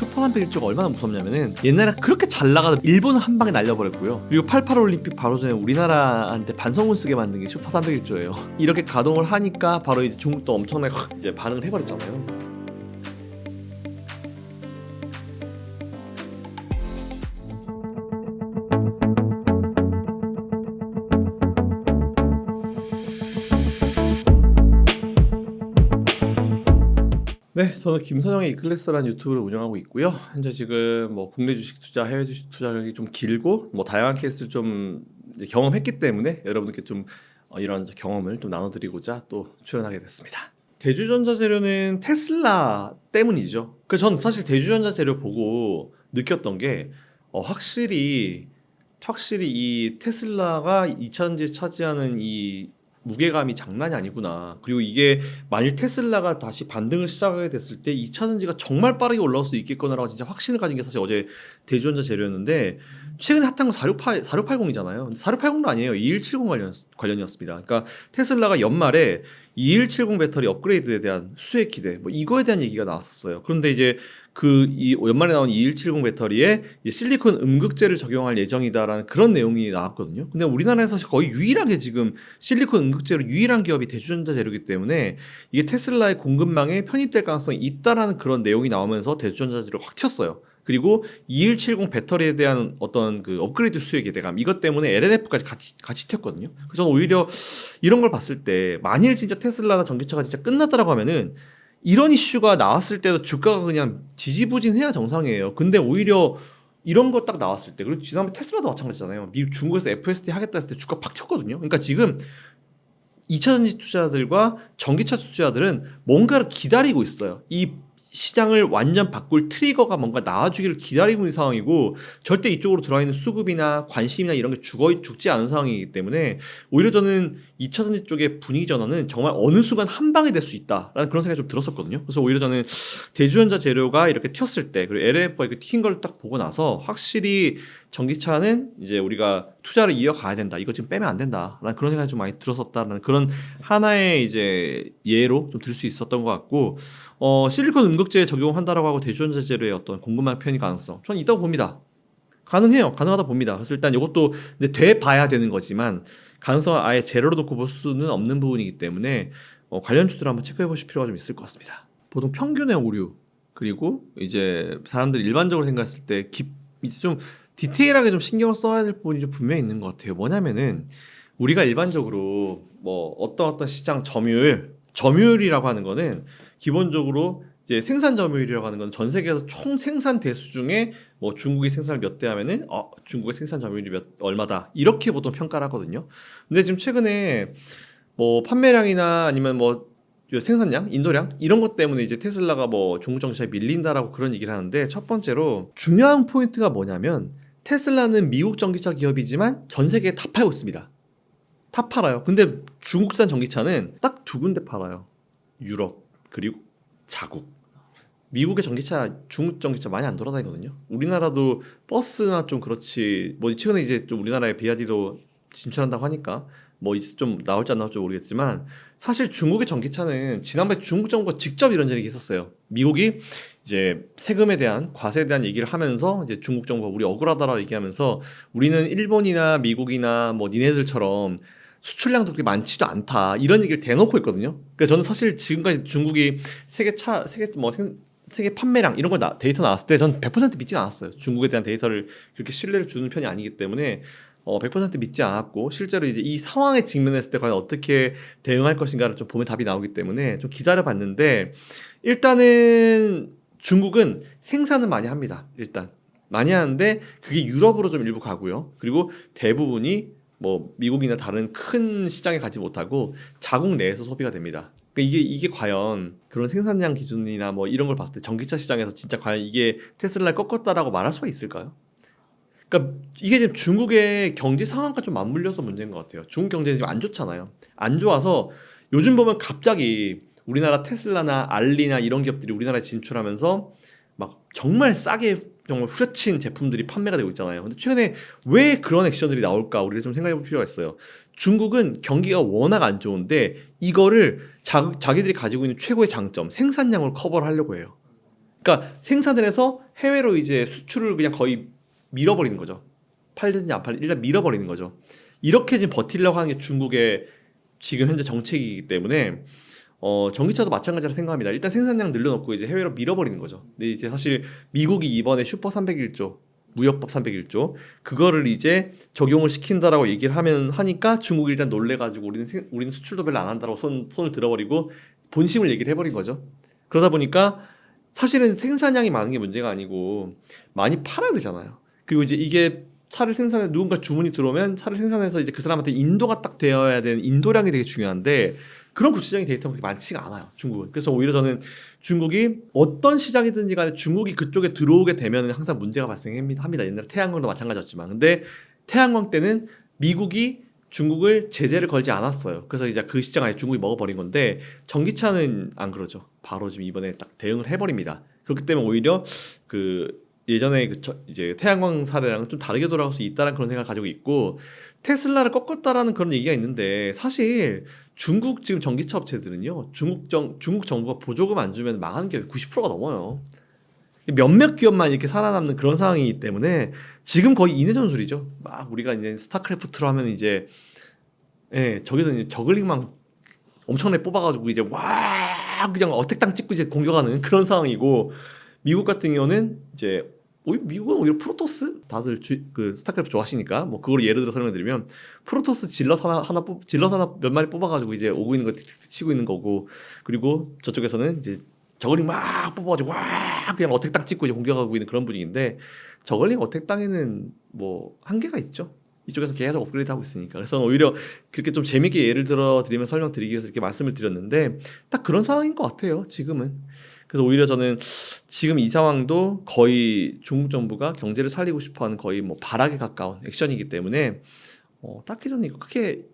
슈퍼 301조가 얼마나 무섭냐면은 옛날에 그렇게 잘 나가던 일본은 한 방에 날려버렸고요. 그리고 88 올림픽 바로 전에 우리나라한테 반성문 쓰게 만든 게 슈퍼 301조예요. 이렇게 가동을 하니까 바로 이제 중국도 엄청나게 이제 반응을 해버렸잖아요. 네, 저는 김선영의 이클래스라는 유튜브를 운영하고 있고요. 현재 지금 뭐 국내 주식 투자, 해외 주식 투자력이 좀 길고 뭐 다양한 케이스를 좀 이제 경험했기 때문에 여러분께 좀 이런 경험을 좀 나눠드리고자 또 출연하게 됐습니다. 대주전자재료는 테슬라 때문이죠. 그래서 전 사실 대주전자재료 보고 느꼈던 게 확실히 이 테슬라가 2차전지 차지하는 이 무게감이 장난이 아니구나. 그리고 이게 만일 테슬라가 다시 반등을 시작하게 됐을 때 2차 전지가 정말 빠르게 올라올 수 있겠구나라고 진짜 확신을 가진 게 사실 어제 대주전자 재료였는데, 최근에 핫한 건 4680이잖아요. 4680도 아니에요. 2170 관련이었습니다. 그러니까 테슬라가 연말에 2170 배터리 업그레이드에 대한 수혜 기대, 뭐 이거에 대한 얘기가 나왔었어요. 그런데 이제 이 연말에 나온 2170 배터리에 실리콘 음극재를 적용할 예정이다라는 그런 내용이 나왔거든요. 근데 우리나라에서 거의 유일하게 지금 실리콘 음극재로 유일한 기업이 대주전자 재료이기 때문에 이게 테슬라의 공급망에 편입될 가능성이 있다라는 그런 내용이 나오면서 대주전자 재료가 확 튀었어요. 그리고 2170 배터리에 대한 어떤 그 업그레이드 수혜 기대감, 이것 때문에 LNF까지 같이 튀었거든요. 그래서 저는 오히려 이런 걸 봤을 때 만일 진짜 테슬라나 전기차가 진짜 끝났다라고 하면은 이런 이슈가 나왔을 때도 주가가 그냥 지지부진해야 정상이에요. 근데 오히려 이런 거 딱 나왔을 때, 그리고 지난번에 테슬라도 마찬가지잖아요. 미국 중국에서 FSD 하겠다 했을 때 주가 팍 튀었거든요. 그러니까 지금 2차전지 투자자들과 전기차 투자자들은 뭔가를 기다리고 있어요. 이 시장을 완전 바꿀 트리거가 뭔가 나와주기를 기다리고 있는 상황이고, 절대 이쪽으로 들어와 있는 수급이나 관심이나 이런 게 죽지 않은 상황이기 때문에 오히려 저는 2차전지 쪽의 분위기 전환은 정말 어느 순간 한 방에 될 수 있다라는 그런 생각이 좀 들었었거든요. 그래서 오히려 저는 대주전자 재료가 이렇게 튀었을 때, 그리고 LNF가 이렇게 튀긴 걸 딱 보고 나서 확실히 전기차는 이제 우리가 투자를 이어가야 된다, 이거 지금 빼면 안 된다라는 그런 생각이 좀 많이 들었었다라는 그런 하나의 이제 예로 좀 들 수 있었던 것 같고, 실리콘 음극재에 적용한다라고 하고 대주전자 재료의 어떤 공급망 편입 가능성, 저는 있다고 봅니다. 가능해요. 가능하다 봅니다. 그래서 일단 이것도 이제 돼 봐야 되는 거지만 가능성을 아예 제로로 놓고 볼 수는 없는 부분이기 때문에 관련주들을 한번 체크해 보실 필요가 좀 있을 것 같습니다. 보통 평균의 오류, 그리고 이제 사람들이 일반적으로 생각했을 때 이제 좀 디테일하게 좀 신경을 써야 될 부분이 좀 분명히 있는 것 같아요. 뭐냐면은 우리가 일반적으로 뭐 어떤 시장 점유율이라고 하는 거는 기본적으로 이제 생산 점유율이라고 하는 건 전 세계에서 총 생산 대수 중에 뭐 중국이 생산을 몇 대 하면은 중국의 생산 점유율이 얼마다, 이렇게 보통 평가를 하거든요. 근데 지금 최근에 뭐 판매량이나 아니면 뭐 생산량, 인도량 이런 것 때문에 이제 테슬라가 뭐 중국 정시에 밀린다라고 그런 얘기를 하는데, 첫 번째로 중요한 포인트가 뭐냐면 테슬라는 미국 전기차 기업이지만 전 세계에 다 팔고 있습니다. 다 팔아요. 근데 중국산 전기차는 딱 두 군데 팔아요. 유럽 그리고 자국. 미국의 전기차, 중국 전기차 많이 안 돌아다니거든요. 우리나라도 버스나 좀 그렇지, 뭐 최근에 이제 좀 우리나라에 비아디도 진출한다고 하니까 뭐 이제 좀 나올지 안 나올지 모르겠지만, 사실 중국의 전기차는 지난번에 중국 정부가 직접 이런 얘기 했었어요. 미국이 이제 세금에 대한, 과세에 대한 얘기를 하면서 이제 중국 정부가 우리 억울하다라고 얘기하면서 우리는 일본이나 미국이나 뭐 니네들처럼 수출량도 그렇게 많지도 않다, 이런 얘기를 대놓고 했거든요. 그러니까 저는 사실 지금까지 중국이 세계 판매량 이런 거 데이터 나왔을 때 전 100% 믿진 않았어요. 중국에 대한 데이터를 그렇게 신뢰를 주는 편이 아니기 때문에 100% 믿지 않았고, 실제로 이제 이 상황에 직면했을 때 과연 어떻게 대응할 것인가를 좀 보면 답이 나오기 때문에 좀 기다려봤는데, 일단은 중국은 생산은 많이 합니다. 일단 많이 하는데 그게 유럽으로 좀 일부 가고요. 그리고 대부분이 뭐 미국이나 다른 큰 시장에 가지 못하고 자국 내에서 소비가 됩니다. 그러니까 이게 과연 그런 생산량 기준이나 뭐 이런 걸 봤을 때 전기차 시장에서 진짜 과연 이게 테슬라를 꺾었다라고 말할 수가 있을까요? 그러니까 이게 지금 중국의 경제 상황과 좀 맞물려서 문제인 것 같아요. 중국 경제는 지금 안 좋잖아요. 안 좋아서 요즘 보면 갑자기 우리나라 테슬라나 알리나 이런 기업들이 우리나라에 진출하면서 막 정말 싸게 정말 후려친 제품들이 판매가 되고 있잖아요. 근데 최근에 왜 그런 액션들이 나올까 우리가 좀 생각해 볼 필요가 있어요. 중국은 경기가 워낙 안 좋은데 이거를 자기들이 가지고 있는 최고의 장점, 생산량을 커버를 하려고 해요. 그러니까 생산을 해서 해외로 이제 수출을 그냥 거의 밀어버리는 거죠. 팔든지 안 팔든 일단 밀어버리는 거죠. 이렇게 지금 버티려고 하는 게 중국의 지금 현재 정책이기 때문에 전기차도 마찬가지라 생각합니다. 일단 생산량 늘려놓고 이제 해외로 밀어버리는 거죠. 근데 이제 사실 미국이 이번에 슈퍼 301조 무역법 301조 그거를 이제 적용을 시킨다라고 얘기를 하니까 중국이 일단 놀래가지고 우리는 수출도 별로 안 한다라고 손을 들어버리고 본심을 얘기를 해버린 거죠. 그러다 보니까 사실은 생산량이 많은 게 문제가 아니고 많이 팔아야 되잖아요. 그리고 이제 이게 차를 생산해 누군가 주문이 들어오면 차를 생산해서 이제 그 사람한테 인도가 딱 되어야 되는 인도량이 되게 중요한데 그런 구체적인 데이터가 그렇게 많지가 않아요, 중국은. 그래서 오히려 저는 중국이 어떤 시장이든지 간에 중국이 그쪽에 들어오게 되면 항상 문제가 발생합니다. 옛날에 태양광도 마찬가지였지만. 근데 태양광 때는 미국이 중국을 제재를 걸지 않았어요. 그래서 이제 그 시장 아예 중국이 먹어버린 건데 전기차는 안 그러죠. 바로 지금 이번에 딱 대응을 해버립니다. 그렇기 때문에 오히려 그 예전에 이제 태양광 사례랑은 좀 다르게 돌아갈 수 있다는 그런 생각을 가지고 있고 테슬라를 꺾었다라는 그런 얘기가 있는데 사실 중국 지금 전기차 업체들은요 중국 정부가 보조금 안 주면 망하는 게 90%가 넘어요. 몇몇 기업만 이렇게 살아남는 그런 상황이기 때문에 지금 거의 인해전술이죠. 막 우리가 이제 스타크래프트로 하면 이제 저기서 이제 저글링만 엄청나게 뽑아가지고 이제 와 그냥 어택당 찍고 이제 공격하는 그런 상황이고 미국 같은 경우는 이제 미국은 오히려 프로토스 다들 그 스타크래프트 좋아하시니까 뭐 그걸 예를 들어 설명드리면 프로토스 질럿 하나 몇 마리 뽑아가지고 이제 오고 있는 거 치고 있는 거고 그리고 저쪽에서는 이제 저글링 막 뽑아가지고 와 그냥 어택당 찍고 이제 공격하고 있는 그런 분위기인데 저글링 어택당에는 뭐 한계가 있죠. 이쪽에서 계속 업그레이드하고 있으니까. 그래서 오히려 그렇게 좀 재밌게 예를 들어 드리면 설명드리기 위해서 이렇게 말씀을 드렸는데 딱 그런 상황인 것 같아요, 지금은. 그래서 오히려 저는 지금 이 상황도 거의 중국 정부가 경제를 살리고 싶어하는 거의 뭐 발악에 가까운 액션이기 때문에 딱히 저는 이거 크게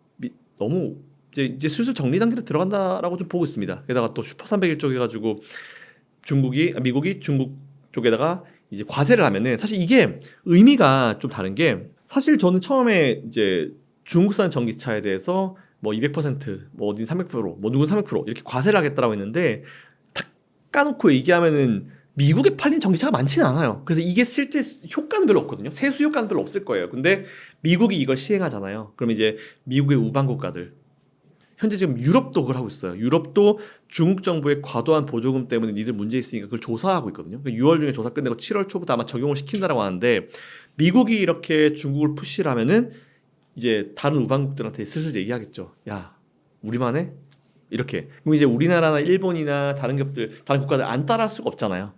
너무 이제 슬슬 정리 단계로 들어간다라고 좀 보고 있습니다. 게다가 또 슈퍼 301쪽 해가지고 미국이 중국 쪽에다가 이제 과세를 하면은 사실 이게 의미가 좀 다른 게 사실 저는 처음에 이제 중국산 전기차에 대해서 뭐 200%뭐 어딘 300%뭐 누군 300% 이렇게 과세를 하겠다라고 했는데 딱 까놓고 얘기하면은 미국에 팔린 전기차가 많지는 않아요. 그래서 이게 실제 효과는 별로 없거든요. 세수 효과는 별로 없을 거예요. 근데 미국이 이걸 시행하잖아요. 그럼 이제 미국의 우방 국가들 현재 지금 유럽도 그걸 하고 있어요. 유럽도 중국 정부의 과도한 보조금 때문에 니들 문제 있으니까 그걸 조사하고 있거든요. 그러니까 6월 중에 조사 끝내고 7월 초부터 아마 적용을 시킨다라고 하는데 미국이 이렇게 중국을 푸시를 하면은 이제 다른 우방국들한테 슬슬 얘기하겠죠. 야, 우리만 해? 이렇게. 그럼 이제 우리나라나 일본이나 다른 국가들 안 따라할 수가 없잖아요.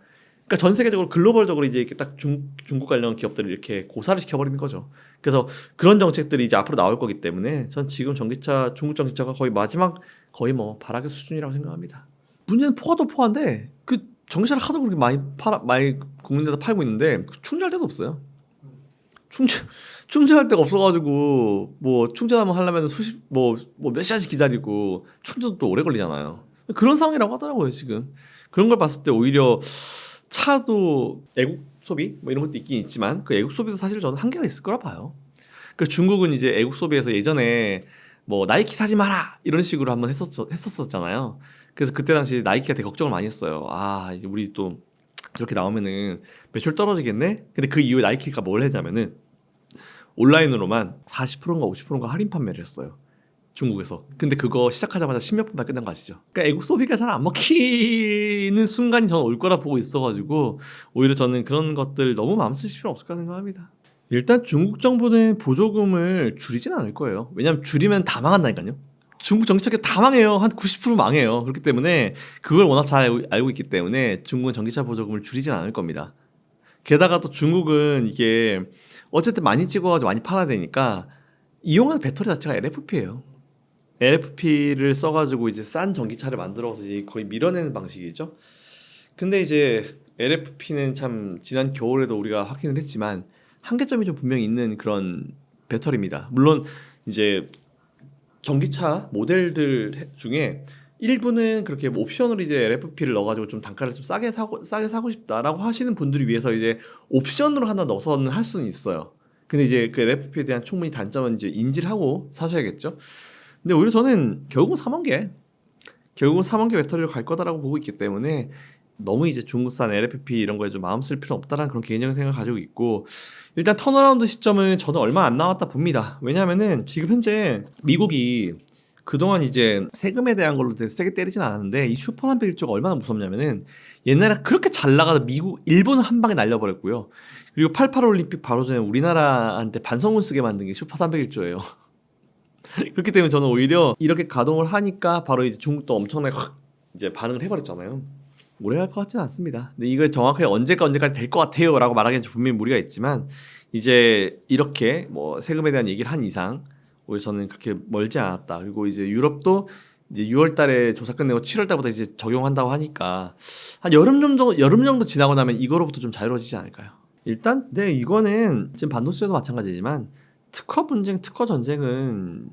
그러니까 전 세계적으로 글로벌적으로 이제 이렇게 딱 중국 관련 기업들을 이렇게 고사를 시켜버리는 거죠. 그래서 그런 정책들이 이제 앞으로 나올 거기 때문에 전 지금 중국 전기차가 거의 마지막 거의 뭐 발악의 수준이라고 생각합니다. 문제는 포화도 포화인데 그 전기차를 하도 그렇게 많이 국민들한테 팔고 있는데 충전할 데도 없어요. 충전할 데가 없어가지고 뭐 충전하면 하려면 몇 시간씩 기다리고 충전도 또 오래 걸리잖아요. 그런 상황이라고 하더라고요 지금. 그런 걸 봤을 때 오히려 차도 애국 소비 뭐 이런 것도 있긴 있지만 그 애국 소비도 사실 저는 한계가 있을 거라 봐요. 그 중국은 이제 애국 소비에서 예전에 뭐 나이키 사지 마라 이런 식으로 한번 했었잖아요. 그래서 그때 당시 나이키가 되게 걱정을 많이 했어요. 아 이제 우리 또 저렇게 나오면은 매출 떨어지겠네. 근데 그 이후에 나이키가 뭘 했냐면은 온라인으로만 40%인가 50%인가 할인 판매를 했어요. 중국에서. 근데 그거 시작하자마자 10몇 분 만에 끝난 거 아시죠? 그러니까 애국 소비가 잘 안 먹히는 순간이 저는 올 거라 보고 있어가지고 오히려 저는 그런 것들 너무 마음 쓰실 필요 없을 거라 생각합니다. 일단 중국 정부는 보조금을 줄이진 않을 거예요. 왜냐하면 줄이면 다 망한다니까요. 중국 전기차 다 망해요. 한 90% 망해요. 그렇기 때문에 그걸 워낙 잘 알고 있기 때문에 중국은 전기차 보조금을 줄이진 않을 겁니다. 게다가 또 중국은 이게 어쨌든 많이 찍어가지고 많이 팔아야 되니까 이용하는 배터리 자체가 LFP예요. LFP를 써가지고 이제 싼 전기차를 만들어서 이제 거의 밀어내는 방식이죠. 근데 이제 LFP는 참 지난 겨울에도 우리가 확인을 했지만 한계점이 좀 분명히 있는 그런 배터리입니다. 물론 이제 전기차 모델들 중에 일부는 그렇게 뭐 옵션으로 이제 LFP를 넣어가지고 좀 단가를 좀 싸게 사고 싶다라고 하시는 분들을 위해서 이제 옵션으로 하나 넣어서는 할 수는 있어요. 근데 이제 그 LFP에 대한 충분히 단점은 이제 인지를 하고 사셔야겠죠. 근데 오히려 저는 결국은 3원 개 배터리로 갈 거다라고 보고 있기 때문에 너무 이제 중국산 LFP 이런 거에 좀 마음 쓸 필요 없다라는 그런 개인적인 생각을 가지고 있고, 일단 턴어라운드 시점은 저는 얼마 안 남았다 봅니다. 왜냐하면은 지금 현재 미국이 그동안 이제 세금에 대한 걸로 되게 세게 때리진 않았는데 이 슈퍼 301조가 얼마나 무섭냐면은 옛날에 그렇게 잘 나가다 미국, 일본은 한 방에 날려버렸고요. 그리고 88 올림픽 바로 전에 우리나라한테 반성문 쓰게 만든 게 슈퍼 301조예요. 그렇기 때문에 저는 오히려 이렇게 가동을 하니까 바로 이제 중국도 엄청나게 확 이제 반응을 해버렸잖아요. 오래 갈 것 같지는 않습니다. 근데 이거 정확하게 언제까지 될 것 같아요라고 말하기엔 분명히 무리가 있지만 이제 이렇게 뭐 세금에 대한 얘기를 한 이상 오히려 저는 그렇게 멀지 않았다. 그리고 이제 유럽도 이제 6월달에 조사 끝내고 7월달부터 이제 적용한다고 하니까 한 여름 정도 지나고 나면 이거로부터 좀 자유로워지지 않을까요? 일단 네, 이거는 지금 반도체도 마찬가지지만 특허 분쟁, 특허 전쟁은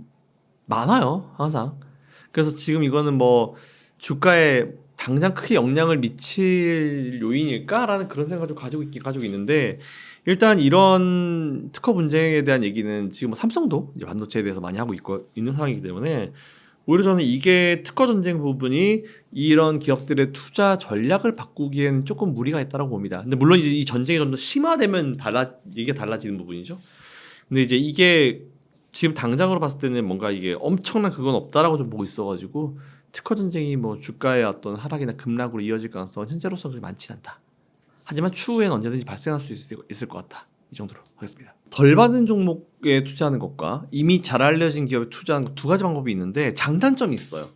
많아요, 항상. 그래서 지금 이거는 뭐 주가에 당장 크게 영향을 미칠 요인일까라는 그런 생각을 좀 가지고 있는데, 일단 이런 특허 분쟁에 대한 얘기는 지금 뭐 삼성도 이제 반도체에 대해서 많이 하고 있는 상황이기 때문에 오히려 저는 이게 특허 전쟁 부분이 이런 기업들의 투자 전략을 바꾸기에는 조금 무리가 있다고 봅니다. 근데 물론 이제 이 전쟁이 좀 더 심화되면 이게 달라지는 부분이죠. 근데 이제 이게 지금 당장으로 봤을 때는 뭔가 이게 엄청난 그건 없다라고 좀 보고 있어가지고 특허 전쟁이 뭐 주가의 어떤 하락이나 급락으로 이어질 가능성은 현재로서 그렇게 많지는 않다. 하지만 추후엔 언제든지 발생할 수 있을 것 같다. 이 정도로 하겠습니다. 덜 받은 종목에 투자하는 것과 이미 잘 알려진 기업에 투자하는 것 두 가지 방법이 있는데 장단점이 있어요.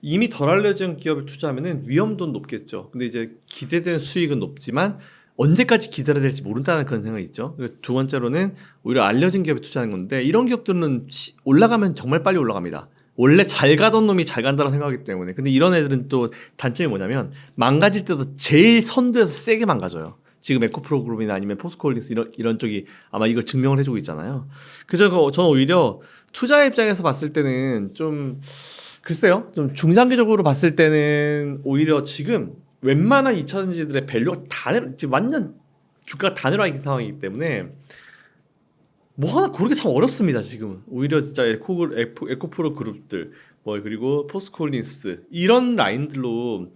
이미 덜 알려진 기업에 투자하면은 위험도 높겠죠. 근데 이제 기대되는 수익은 높지만 언제까지 기다려야 될지 모른다는 그런 생각이 있죠. 두 번째로는 오히려 알려진 기업에 투자하는 건데 이런 기업들은 올라가면 정말 빨리 올라갑니다. 원래 잘 가던 놈이 잘 간다고 생각하기 때문에. 근데 이런 애들은 또 단점이 뭐냐면 망가질 때도 제일 선두에서 세게 망가져요. 지금 에코프로 그룹이나 아니면 포스코홀딩스 이런 쪽이 아마 이걸 증명을 해주고 있잖아요. 그래서 저는 오히려 투자 입장에서 봤을 때는 좀 글쎄요, 좀 중장기적으로 봤을 때는 오히려 지금 웬만한 2차전지들의 밸류가 지금 완전 주가가 다 내려와 있는 상황이기 때문에 뭐 하나 고르기 참 어렵습니다. 지금은 오히려 진짜 에코프로 그룹들 뭐 그리고 포스코홀딩스 이런 라인들로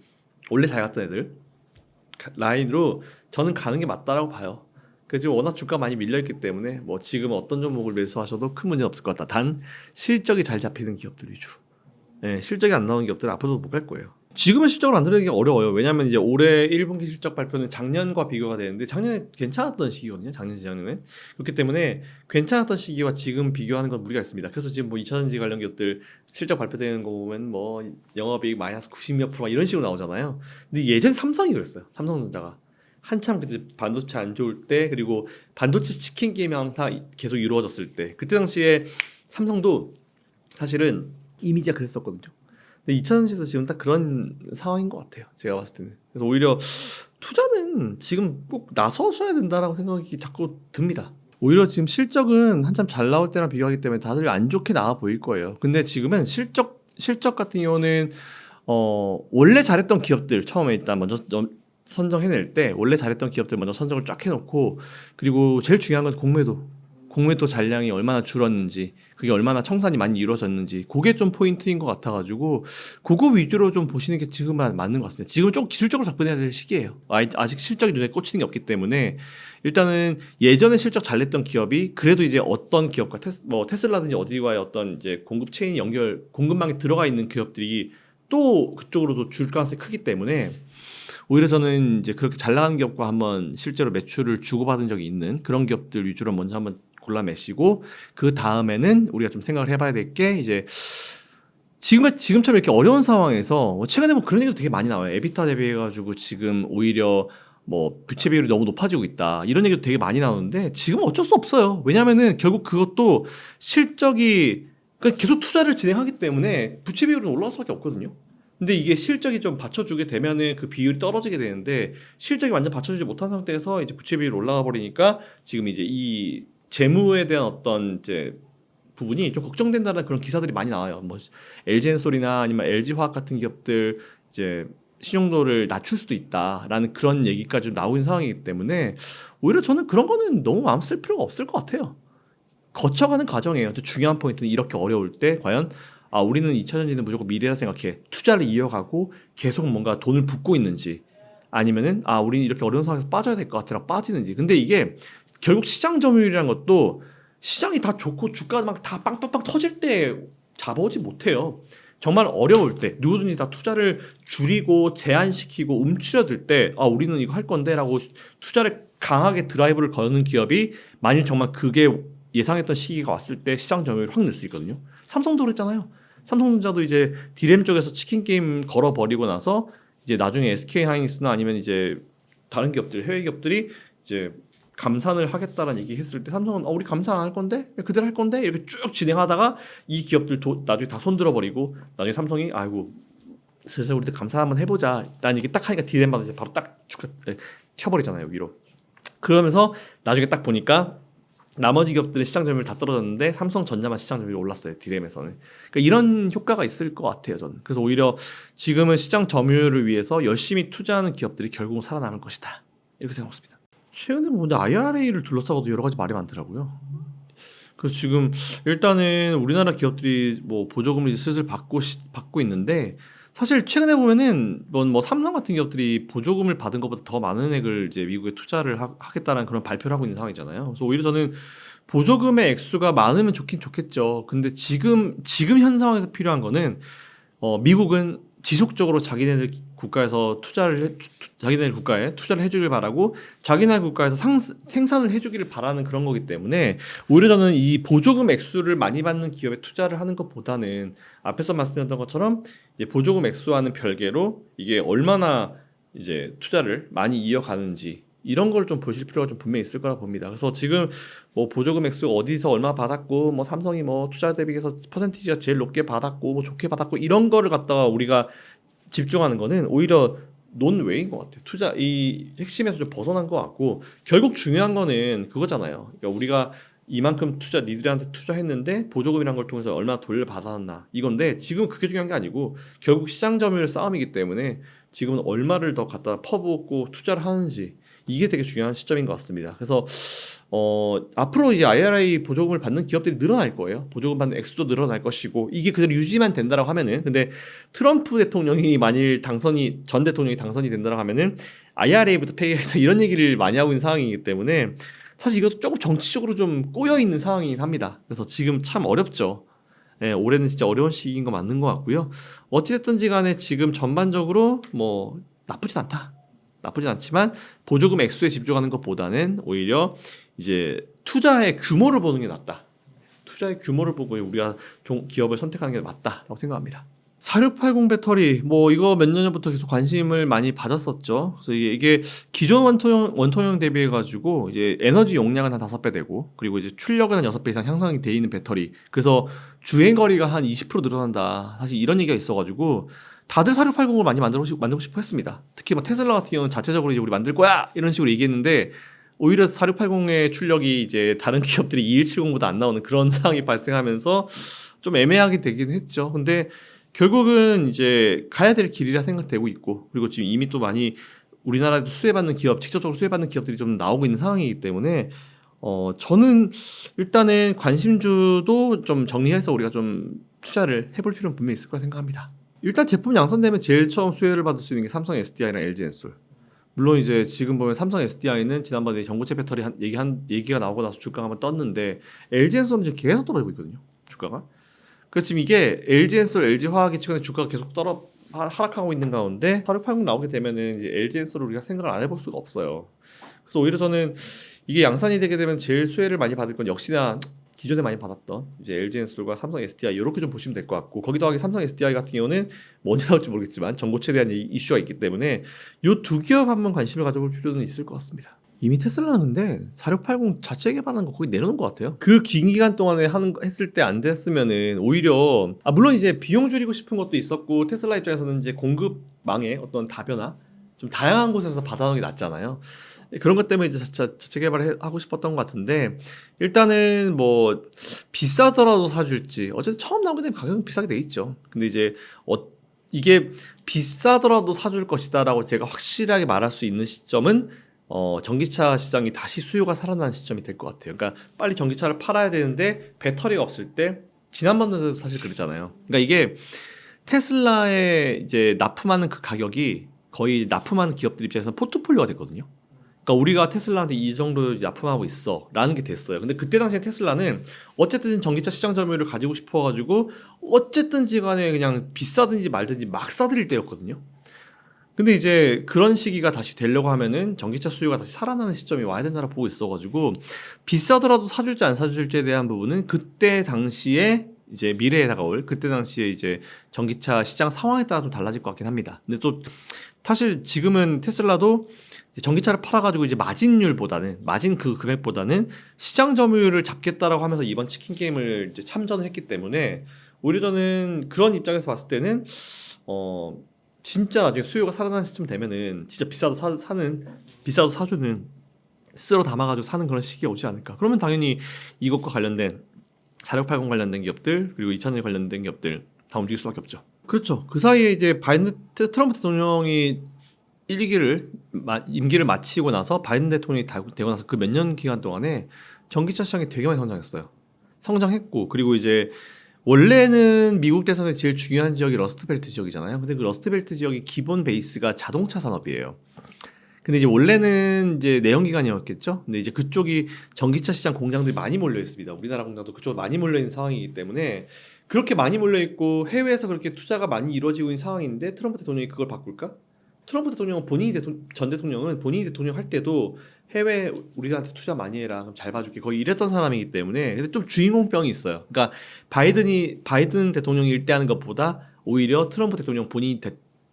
원래 잘 갔던 애들 라인으로 저는 가는 게 맞다라고 봐요. 그래서 지금 워낙 주가 많이 밀려있기 때문에 뭐 지금 어떤 종목을 매수하셔도 큰 문제 없을 것 같다. 단 실적이 잘 잡히는 기업들 위주로. 네, 실적이 안 나오는 기업들은 앞으로도 못 갈 거예요. 지금은 실적을 안 들어가기 어려워요. 왜냐하면 이제 올해 1분기 실적 발표는 작년과 비교가 되는데 작년에 괜찮았던 시기거든요. 작년, 재작년에. 그렇기 때문에 괜찮았던 시기와 지금 비교하는 건 무리가 있습니다. 그래서 지금 뭐 2차전지 관련 기업들 실적 발표되는 거 보면 뭐 영업이익 마이너스 90몇 프로 이런 식으로 나오잖아요. 근데 예전 삼성이 그랬어요. 삼성전자가. 한참 그때 반도체 안 좋을 때 그리고 반도체 치킨 게임이 항상 계속 이루어졌을 때 그때 당시에 삼성도 사실은 이미지가 그랬었거든요. 근데 2000년대도 지금 딱 그런 상황인 것 같아요. 제가 봤을 때는. 그래서 오히려 투자는 지금 꼭 나서셔야 된다라고 생각이 자꾸 듭니다. 오히려 지금 실적은 한참 잘 나올 때랑 비교하기 때문에 다들 안 좋게 나와 보일 거예요. 근데 지금은 실적 같은 경우는 원래 잘했던 기업들 처음에 일단 먼저 선정해낼 때 원래 잘했던 기업들 먼저 선정을 쫙 해놓고 그리고 제일 중요한 건 공매도 잔량이 얼마나 줄었는지 그게 얼마나 청산이 많이 이루어졌는지 그게 좀 포인트인 것 같아가지고 그거 위주로 좀 보시는 게 지금은 맞는 것 같습니다. 지금 좀 기술적으로 접근해야 될 시기예요. 아직 실적이 눈에 꽂히는 게 없기 때문에 일단은 예전에 실적 잘 냈던 기업이 그래도 이제 어떤 기업과 테슬라든지 어디와의 어떤 이제 공급 체인 공급망에 들어가 있는 기업들이 또 그쪽으로도 줄 가능성이 크기 때문에 오히려 저는 이제 그렇게 잘 나가는 기업과 한번 실제로 매출을 주고받은 적이 있는 그런 기업들 위주로 먼저 한번 골라매시고 그 다음에는 우리가 좀 생각을 해봐야 될 게 이제 지금처럼 이렇게 어려운 상황에서 최근에 뭐 그런 얘기도 되게 많이 나와요. 에비타 대비해가지고 지금 오히려 뭐 부채 비율이 너무 높아지고 있다 이런 얘기도 되게 많이 나오는데 지금 어쩔 수 없어요. 왜냐하면은 결국 그것도 실적이 계속 투자를 진행하기 때문에 부채 비율은 올라갈 수밖에 없거든요. 근데 이게 실적이 좀 받쳐주게 되면은 그 비율이 떨어지게 되는데 실적이 완전 받쳐주지 못한 상태에서 이제 부채 비율이 올라가 버리니까 지금 이제 이 재무에 대한 어떤 이제 부분이 좀 걱정된다는 그런 기사들이 많이 나와요. 뭐 LG엔솔이나 아니면 LG화학 같은 기업들 이제 신용도를 낮출 수도 있다라는 그런 얘기까지 나오고 있는 상황이기 때문에 오히려 저는 그런 거는 너무 마음 쓸 필요가 없을 것 같아요. 거쳐가는 과정이에요. 또 중요한 포인트는 이렇게 어려울 때 과연 우리는 2차전지는 무조건 미래라 생각해 투자를 이어가고 계속 뭔가 돈을 붓고 있는지 아니면은 우리는 이렇게 어려운 상황에서 빠져야 될 것 같아라고 빠지는지. 근데 이게 결국 시장 점유율이란 것도 시장이 다 좋고 주가가 막 다 빵빵빵 터질 때 잡아오지 못해요. 정말 어려울 때 누구든지 다 투자를 줄이고 제한시키고 움츠려들 때 우리는 이거 할 건데 라고 투자를 강하게 드라이브를 거는 기업이 만일 정말 그게 예상했던 시기가 왔을 때 시장 점유율이 확 늘 수 있거든요. 삼성도 그랬잖아요. 삼성전자도 이제 디램 쪽에서 치킨 게임 걸어버리고 나서 이제 나중에 SK하이닉스나 아니면 이제 다른 기업들 해외 기업들이 이제 감산을 하겠다라는 얘기 했을 때 삼성은 우리 감산 안 할 건데 그대로 할 건데 이렇게 쭉 진행하다가 이 기업들 나중에 다 손들어 버리고 나중에 삼성이 아이고 슬슬 우리도 감산 한번 해보자라는 얘기 딱 하니까 디램 받아 이제 바로 딱 켜버리잖아요 위로. 그러면서 나중에 딱 보니까 나머지 기업들의 시장 점유율 다 떨어졌는데 삼성전자만 시장 점유율이 올랐어요. 디램에서는. 그러니까 이런 효과가 있을 것 같아요. 저는. 그래서 오히려 지금은 시장 점유율을 위해서 열심히 투자하는 기업들이 결국은 살아남을 것이다. 이렇게 생각했습니다. 최근에 뭐 근데 IRA를 둘러싸고도 여러 가지 말이 많더라고요. 그래서 지금 일단은 우리나라 기업들이 뭐 보조금을 이제 슬슬 받고 있는데 사실 최근에 보면은 뭐 삼성 같은 기업들이 보조금을 받은 것보다 더 많은 액을 이제 미국에 투자를 하겠다는 그런 발표를 하고 있는 상황이잖아요. 그래서 오히려 저는 보조금의 액수가 많으면 좋긴 좋겠죠. 근데 지금 현 상황에서 필요한 거는 미국은 지속적으로 자기네들 국가에서 자기네 국가에 투자를 해주길 바라고 자기네 국가에서 생산을 해주기를 바라는 그런 거기 때문에 오히려 저는 이 보조금 액수를 많이 받는 기업에 투자를 하는 것보다는 앞에서 말씀드렸던 것처럼 이제 보조금 액수와는 별개로 이게 얼마나 이제 투자를 많이 이어가는지 이런 걸 좀 보실 필요가 좀 분명히 있을 거라 봅니다. 그래서 지금 뭐 보조금 액수 어디서 얼마 받았고 뭐 삼성이 뭐 투자 대비해서 퍼센티지가 제일 높게 받았고 뭐 좋게 받았고 이런 거를 갖다가 우리가 집중하는 거는 오히려 논외인 것 같아요. 투자 이 핵심에서 좀 벗어난 것 같고 결국 중요한 거는 그거잖아요. 그러니까 우리가 이만큼 니들한테 투자했는데 보조금이란 걸 통해서 얼마나 돌려받았나 이건데 지금 그게 중요한 게 아니고 결국 시장 점유율 싸움이기 때문에 지금은 얼마를 더 갖다 퍼붓고 투자를 하는지 이게 되게 중요한 시점인 것 같습니다. 그래서 앞으로 이제 IRA 보조금을 받는 기업들이 늘어날 거예요. 보조금 받는 액수도 늘어날 것이고 이게 그대로 유지만 된다라고 하면은 근데 트럼프 대통령이 만일 전 대통령이 당선이 된다라고 하면은 IRA부터 폐기하겠다 이런 얘기를 많이 하고 있는 상황이기 때문에 사실 이것도 조금 정치적으로 좀 꼬여 있는 상황이긴 합니다. 그래서 지금 참 어렵죠. 예, 올해는 진짜 어려운 시기인 거 맞는 것 같고요. 어찌됐든지 간에 지금 전반적으로 뭐 나쁘진 않지만 보조금 액수에 집중하는 것보다는 오히려 이제 투자의 규모를 보는 게 낫다. 투자의 규모를 보고 우리가 기업을 선택하는 게 맞다라고 생각합니다. 4680 배터리 뭐 이거 몇 년 전부터 계속 관심을 많이 받았었죠. 그래서 이게 기존 원통형 대비해 가지고 이제 에너지 용량은 한 5배 되고 그리고 이제 출력은 한 6배 이상 향상이 돼 있는 배터리. 그래서 주행 거리가 한 20% 늘어난다. 사실 이런 얘기가 있어 가지고 다들 4680을 많이 만들고 싶어 했습니다. 특히 뭐 테슬라 같은 경우는 자체적으로 이제 우리 만들 거야 이런 식으로 얘기했는데 오히려 4680의 출력이 이제 다른 기업들이 2170보다 안 나오는 그런 상황이 발생하면서 좀 애매하게 되긴 했죠. 근데 결국은 이제 가야 될 길이라 생각되고 있고 그리고 지금 이미 또 많이 우리나라에도 직접적으로 수혜받는 기업들이 좀 나오고 있는 상황이기 때문에 저는 일단은 관심주도 좀 정리해서 우리가 좀 투자를 해볼 필요는 분명히 있을 거라 생각합니다. 일단 제품 양산되면 제일 처음 수혜를 받을 수 있는 게 삼성 SDI랑 LG 엔솔. 물론 이제 지금 보면 삼성 SDI는 지난번에 전고체 배터리 얘기가 나오고 나서 주가가 한번 떴는데 LG 엔솔은 지금 계속 떨어지고 있거든요. 주가가. 그래서 지금 이게 LG 엔솔, LG 화학이 최근에 주가가 계속 하락하고 있는 가운데 4680 나오게 되면은 이제 LG 엔솔을 우리가 생각을 안 해볼 수가 없어요. 그래서 오히려 저는 이게 양산이 되게 되면 제일 수혜를 많이 받을 건 역시나 기존에 많이 받았던 이제 LG 엔솔과 삼성 SDI 이렇게 좀 보시면 될 것 같고 거기도 하게 삼성 SDI 같은 경우는 뭐 언제 나올지 모르겠지만 전고체에 대한 이슈가 있기 때문에 이 두 기업 한번 관심을 가져볼 필요는 있을 것 같습니다. 이미 테슬라는 근데 4680 자체 개발하는 거 거의 내려놓은 것 같아요. 그 긴 기간 동안에 했을 때 안 됐으면은 오히려 물론 이제 비용 줄이고 싶은 것도 있었고 테슬라 입장에서는 이제 공급망의 어떤 다변화 좀 다양한 곳에서 받아놓는 게 낫잖아요. 그런 것 때문에 이제 자체 개발을 하고 싶었던 것 같은데 일단은 뭐 비싸더라도 사줄지 어쨌든 처음 나오게 되면 가격은 비싸게 돼 있죠. 근데 이제 이게 비싸더라도 사줄 것이다라고 제가 확실하게 말할 수 있는 시점은 전기차 시장이 다시 수요가 살아나는 시점이 될 것 같아요. 그러니까 빨리 전기차를 팔아야 되는데 배터리가 없을 때 지난번에도 사실 그랬잖아요. 그러니까 이게 테슬라에 이제 납품하는 그 가격이 거의 납품하는 기업들 입장에서는 포트폴리오가 됐거든요. 그러니까 우리가 테슬라한테 이 정도 납품하고 있어라는 게 됐어요. 근데 그때 당시에 테슬라는 어쨌든 전기차 시장 점유율을 가지고 싶어가지고 어쨌든지 간에 그냥 비싸든지 말든지 막 사들일 때였거든요. 근데 이제 그런 시기가 다시 되려고 하면은 전기차 수요가 다시 살아나는 시점이 와야 된다고 보고 있어가지고 비싸더라도 사줄지 안 사줄지에 대한 부분은 그때 당시에 이제 미래에 다가올 그때 당시에 이제 전기차 시장 상황에 따라 좀 달라질 것 같긴 합니다. 근데 또 사실 지금은 테슬라도 이제 전기차를 팔아가지고 이제 마진율보다는 마진 그 금액보다는 시장 점유율을 잡겠다라고 하면서 이번 치킨 게임을 이제 참전을 했기 때문에 오히려 저는 그런 입장에서 봤을 때는 진짜 나중에 수요가 살아나는 시점 되면은 진짜 비싸도 비싸도 사주는 쓸어 담아가지고 사는 그런 시기가 오지 않을까. 그러면 당연히 이것과 관련된 4680 관련된 기업들 그리고 2000년 관련된 기업들 다 움직일 수밖에 없죠. 그렇죠. 그 사이에 이제 트럼프 대통령이 1, 2기를 임기를 마치고 나서 바이든 대통령이 되고 나서 그 몇 년 기간 동안에 전기차 시장이 되게 많이 성장했어요. 성장했고 그리고 이제 원래는 미국 대선의 제일 중요한 지역이 러스트벨트 지역이잖아요. 근데 그 러스트벨트 지역이 기본 베이스가 자동차 산업이에요. 근데 이제 원래는 이제 내연기관이었겠죠. 근데 이제 그쪽이 전기차 시장 공장들이 많이 몰려 있습니다. 우리나라 공장도 그쪽 많이 몰려 있는 상황이기 때문에 그렇게 많이 몰려 있고 해외에서 그렇게 투자가 많이 이루어지고 있는 상황인데 트럼프 대통령이 그걸 바꿀까? 트럼프 대통령은 전 대통령은 본인이 대통령 할 때도 해외 우리한테 투자 많이 해라 그럼 잘 봐줄게 거의 이랬던 사람이기 때문에 근데 좀 주인공병이 있어요. 그러니까 바이든 대통령이 일대하는 것보다 오히려 트럼프 대통령 본인이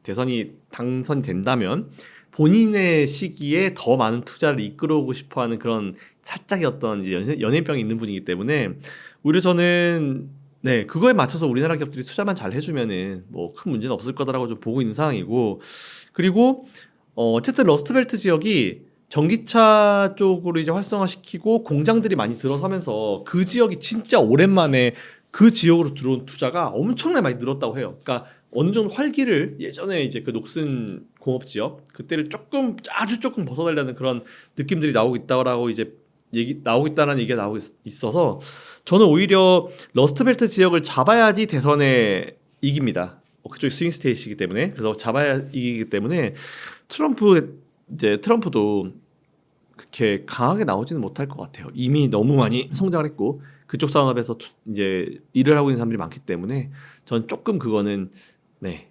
대선이 당선이 된다면 본인의 시기에 더 많은 투자를 이끌어오고 싶어하는 그런 살짝의 어떤 이제 연예병이 있는 분이기 때문에 오히려 저는 네 그거에 맞춰서 우리나라 기업들이 투자만 잘 해주면은 뭐 큰 문제는 없을 거다라고 좀 보고 있는 상황이고 그리고 어쨌든 러스트벨트 지역이 전기차 쪽으로 이제 활성화시키고 공장들이 많이 들어서면서 그 지역이 진짜 오랜만에 그 지역으로 들어온 투자가 엄청나게 많이 늘었다고 해요. 그러니까 어느 정도 활기를 예전에 이제 그 녹슨 공업 지역 그때를 아주 조금 벗어나려는 그런 느낌들이 나오고 있다라고 이제 나오고 있다라는 얘기가 나오고 있어서 저는 오히려 러스트벨트 지역을 잡아야지 대선에 이깁니다. 그쪽이 스윙 스테이트이기 때문에 그래서 잡아야 이기기 때문에 트럼프도 그렇게 강하게 나오지는 못할 것 같아요. 이미 너무 많이 성장을 했고 그쪽 산업에서 이제 일을 하고 있는 사람들이 많기 때문에 전 조금 그거는 네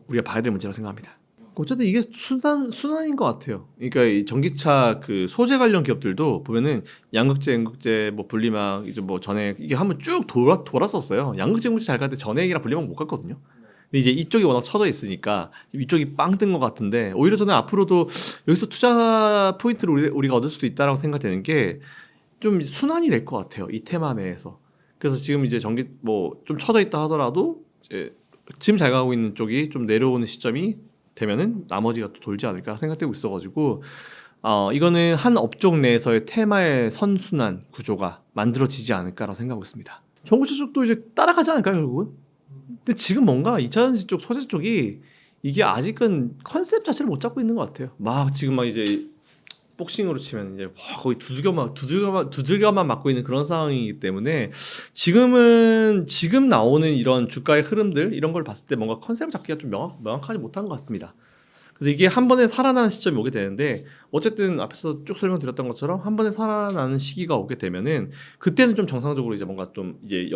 우리가 봐야 될 문제라고 생각합니다. 어쨌든 이게 순환인 것 같아요. 그러니까 이 전기차 그 소재 관련 기업들도 보면은 양극재, eng극재, 뭐 분리막 이제 뭐 전액 이게 한번 쭉 돌았었어요. 양극재, eng극재 잘 갈 때 전액이랑 분리막 못 갔거든요. 근데 이제 이쪽이 워낙 쳐져 있으니까 이쪽이 빵 뜬 것 같은데 오히려 저는 앞으로도 여기서 투자 포인트를 우리가 얻을 수도 있다라고 생각되는 게 좀 순환이 될 것 같아요. 이 테마 내에서. 그래서 지금 이제 전기 뭐 좀 쳐져 있다 하더라도 이제 지금 잘 가고 있는 쪽이 좀 내려오는 시점이 되면은 나머지가 또 돌지 않을까 생각되고 있어가지고 이거는 한 업종 내에서의 테마의 선순환 구조가 만들어지지 않을까라고 생각하고 있습니다. 전기차 쪽도 이제 따라가지 않을까요 결국은? 근데 지금 뭔가 2차전지 쪽 소재 쪽이 이게 아직은 컨셉 자체를 못 잡고 있는 것 같아요. 지금 이제 복싱으로 치면 이제 거의 두들겨만 맞고 있는 그런 상황이기 때문에 지금 나오는 이런 주가의 흐름들 이런 걸 봤을 때 뭔가 컨셉을 잡기가 좀 명확하지 못한 것 같습니다. 그래서 이게 한 번에 살아나는 시점이 오게 되는데 어쨌든 앞에서 쭉 설명드렸던 것처럼 한 번에 살아나는 시기가 오게 되면은 그때는 좀 정상적으로 이제 뭔가 좀 이제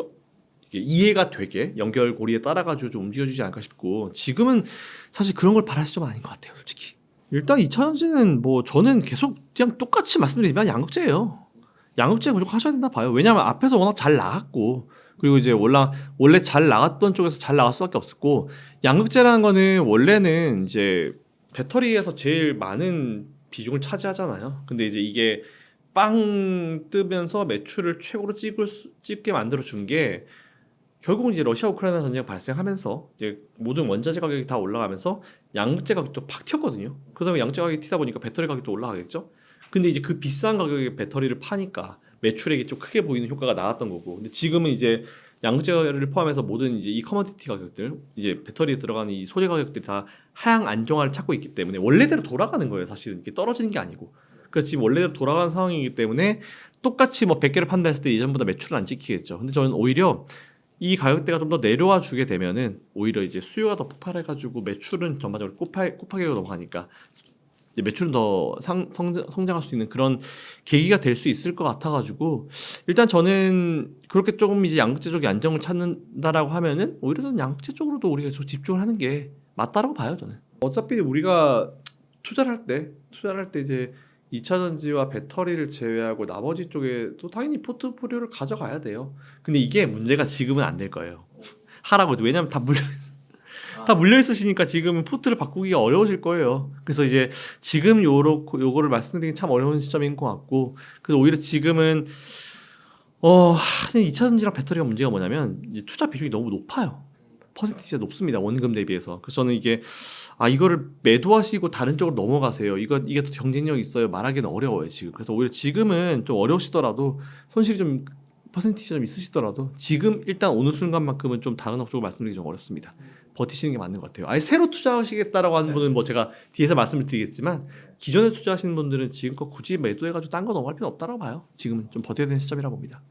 이해가 되게 연결고리에 따라가지고 좀 움직여주지 않을까 싶고 지금은 사실 그런 걸 바랄 시점은 아닌 것 같아요 솔직히. 일단 2차전지는 뭐 저는 계속 그냥 똑같이 말씀드리면 양극재예요. 양극재 무조건 하셔야 된다 봐요. 왜냐하면 앞에서 워낙 잘 나갔고 그리고 이제 원래 잘 나갔던 쪽에서 잘 나갈 수밖에 없었고 양극재라는 거는 원래는 이제 배터리에서 제일 많은 비중을 차지하잖아요. 근데 이제 이게 빵 뜨면서 매출을 최고로 찍게 만들어 준 게 결국은 이제 러시아 우크라이나 전쟁 발생하면서 이제 모든 원자재 가격이 다 올라가면서 양극재 가격도 팍 튀었거든요. 그러다 보니 양극재 가격이 튀다 보니까 배터리 가격도 올라가겠죠. 근데 이제 그 비싼 가격의 배터리를 파니까 매출액이 좀 크게 보이는 효과가 나왔던 거고. 근데 지금은 이제 양극재를 포함해서 모든 이제 이 커머디티 가격들, 이제 배터리에 들어가는 이 소재 가격들이 다 하향 안정화를 찾고 있기 때문에 원래대로 돌아가는 거예요. 사실은 이게 떨어지는 게 아니고. 그래서 지금 원래대로 돌아가는 상황이기 때문에 똑같이 뭐 100개를 판다 했을 때 예전보다 매출은 안 찍히겠죠. 근데 저는 오히려 이 가격대가 좀 더 내려와 주게 되면은 오히려 이제 수요가 더 폭발해가지고 매출은 전반적으로 곱하기로 넘어가니까 이제 매출은 더 성장할 수 있는 그런 계기가 될 수 있을 것 같아가지고 일단 저는 그렇게 조금 이제 양극재 쪽이 안정을 찾는다라고 하면은 오히려 저는 양극재 쪽으로도 우리가 좀 집중을 하는 게 맞다라고 봐요 저는. 어차피 우리가 투자를 할 때 이제 2차 전지와 배터리를 제외하고 나머지 쪽에 또 당연히 포트폴리오를 가져가야 돼요. 근데 이게 문제가 지금은 안 될 거예요. 하라고. 왜냐면 다 물려 있으시니까 지금은 포트를 바꾸기가 어려우실 거예요. 그래서 이제 지금 요거를 말씀드리기 참 어려운 시점인 것 같고, 그래서 오히려 지금은 2차 전지랑 배터리가 문제가 뭐냐면 이제 투자 비중이 너무 높아요. 퍼센티지가 높습니다. 원금 대비해서. 그래서 저는 이게 이거를 매도하시고 다른 쪽으로 넘어가세요. 이게 더 경쟁력 있어요. 말하기는 어려워요 지금. 그래서 오히려 지금은 좀 어려우시더라도 손실이 좀 퍼센티지가 좀 있으시더라도 지금 일단 오는 순간만큼은 좀 다른 업종을 말씀드리기 좀 어렵습니다. 버티시는 게 맞는 것 같아요. 아예 새로 투자하시겠다라고 하는 분은 뭐 제가 뒤에서 말씀을 드리겠지만 기존에 투자하시는 분들은 지금껏 굳이 매도해가지고 딴 거 넘어갈 필요는 없다라고 봐요. 지금은 좀 버텨야 되는 시점이라 봅니다.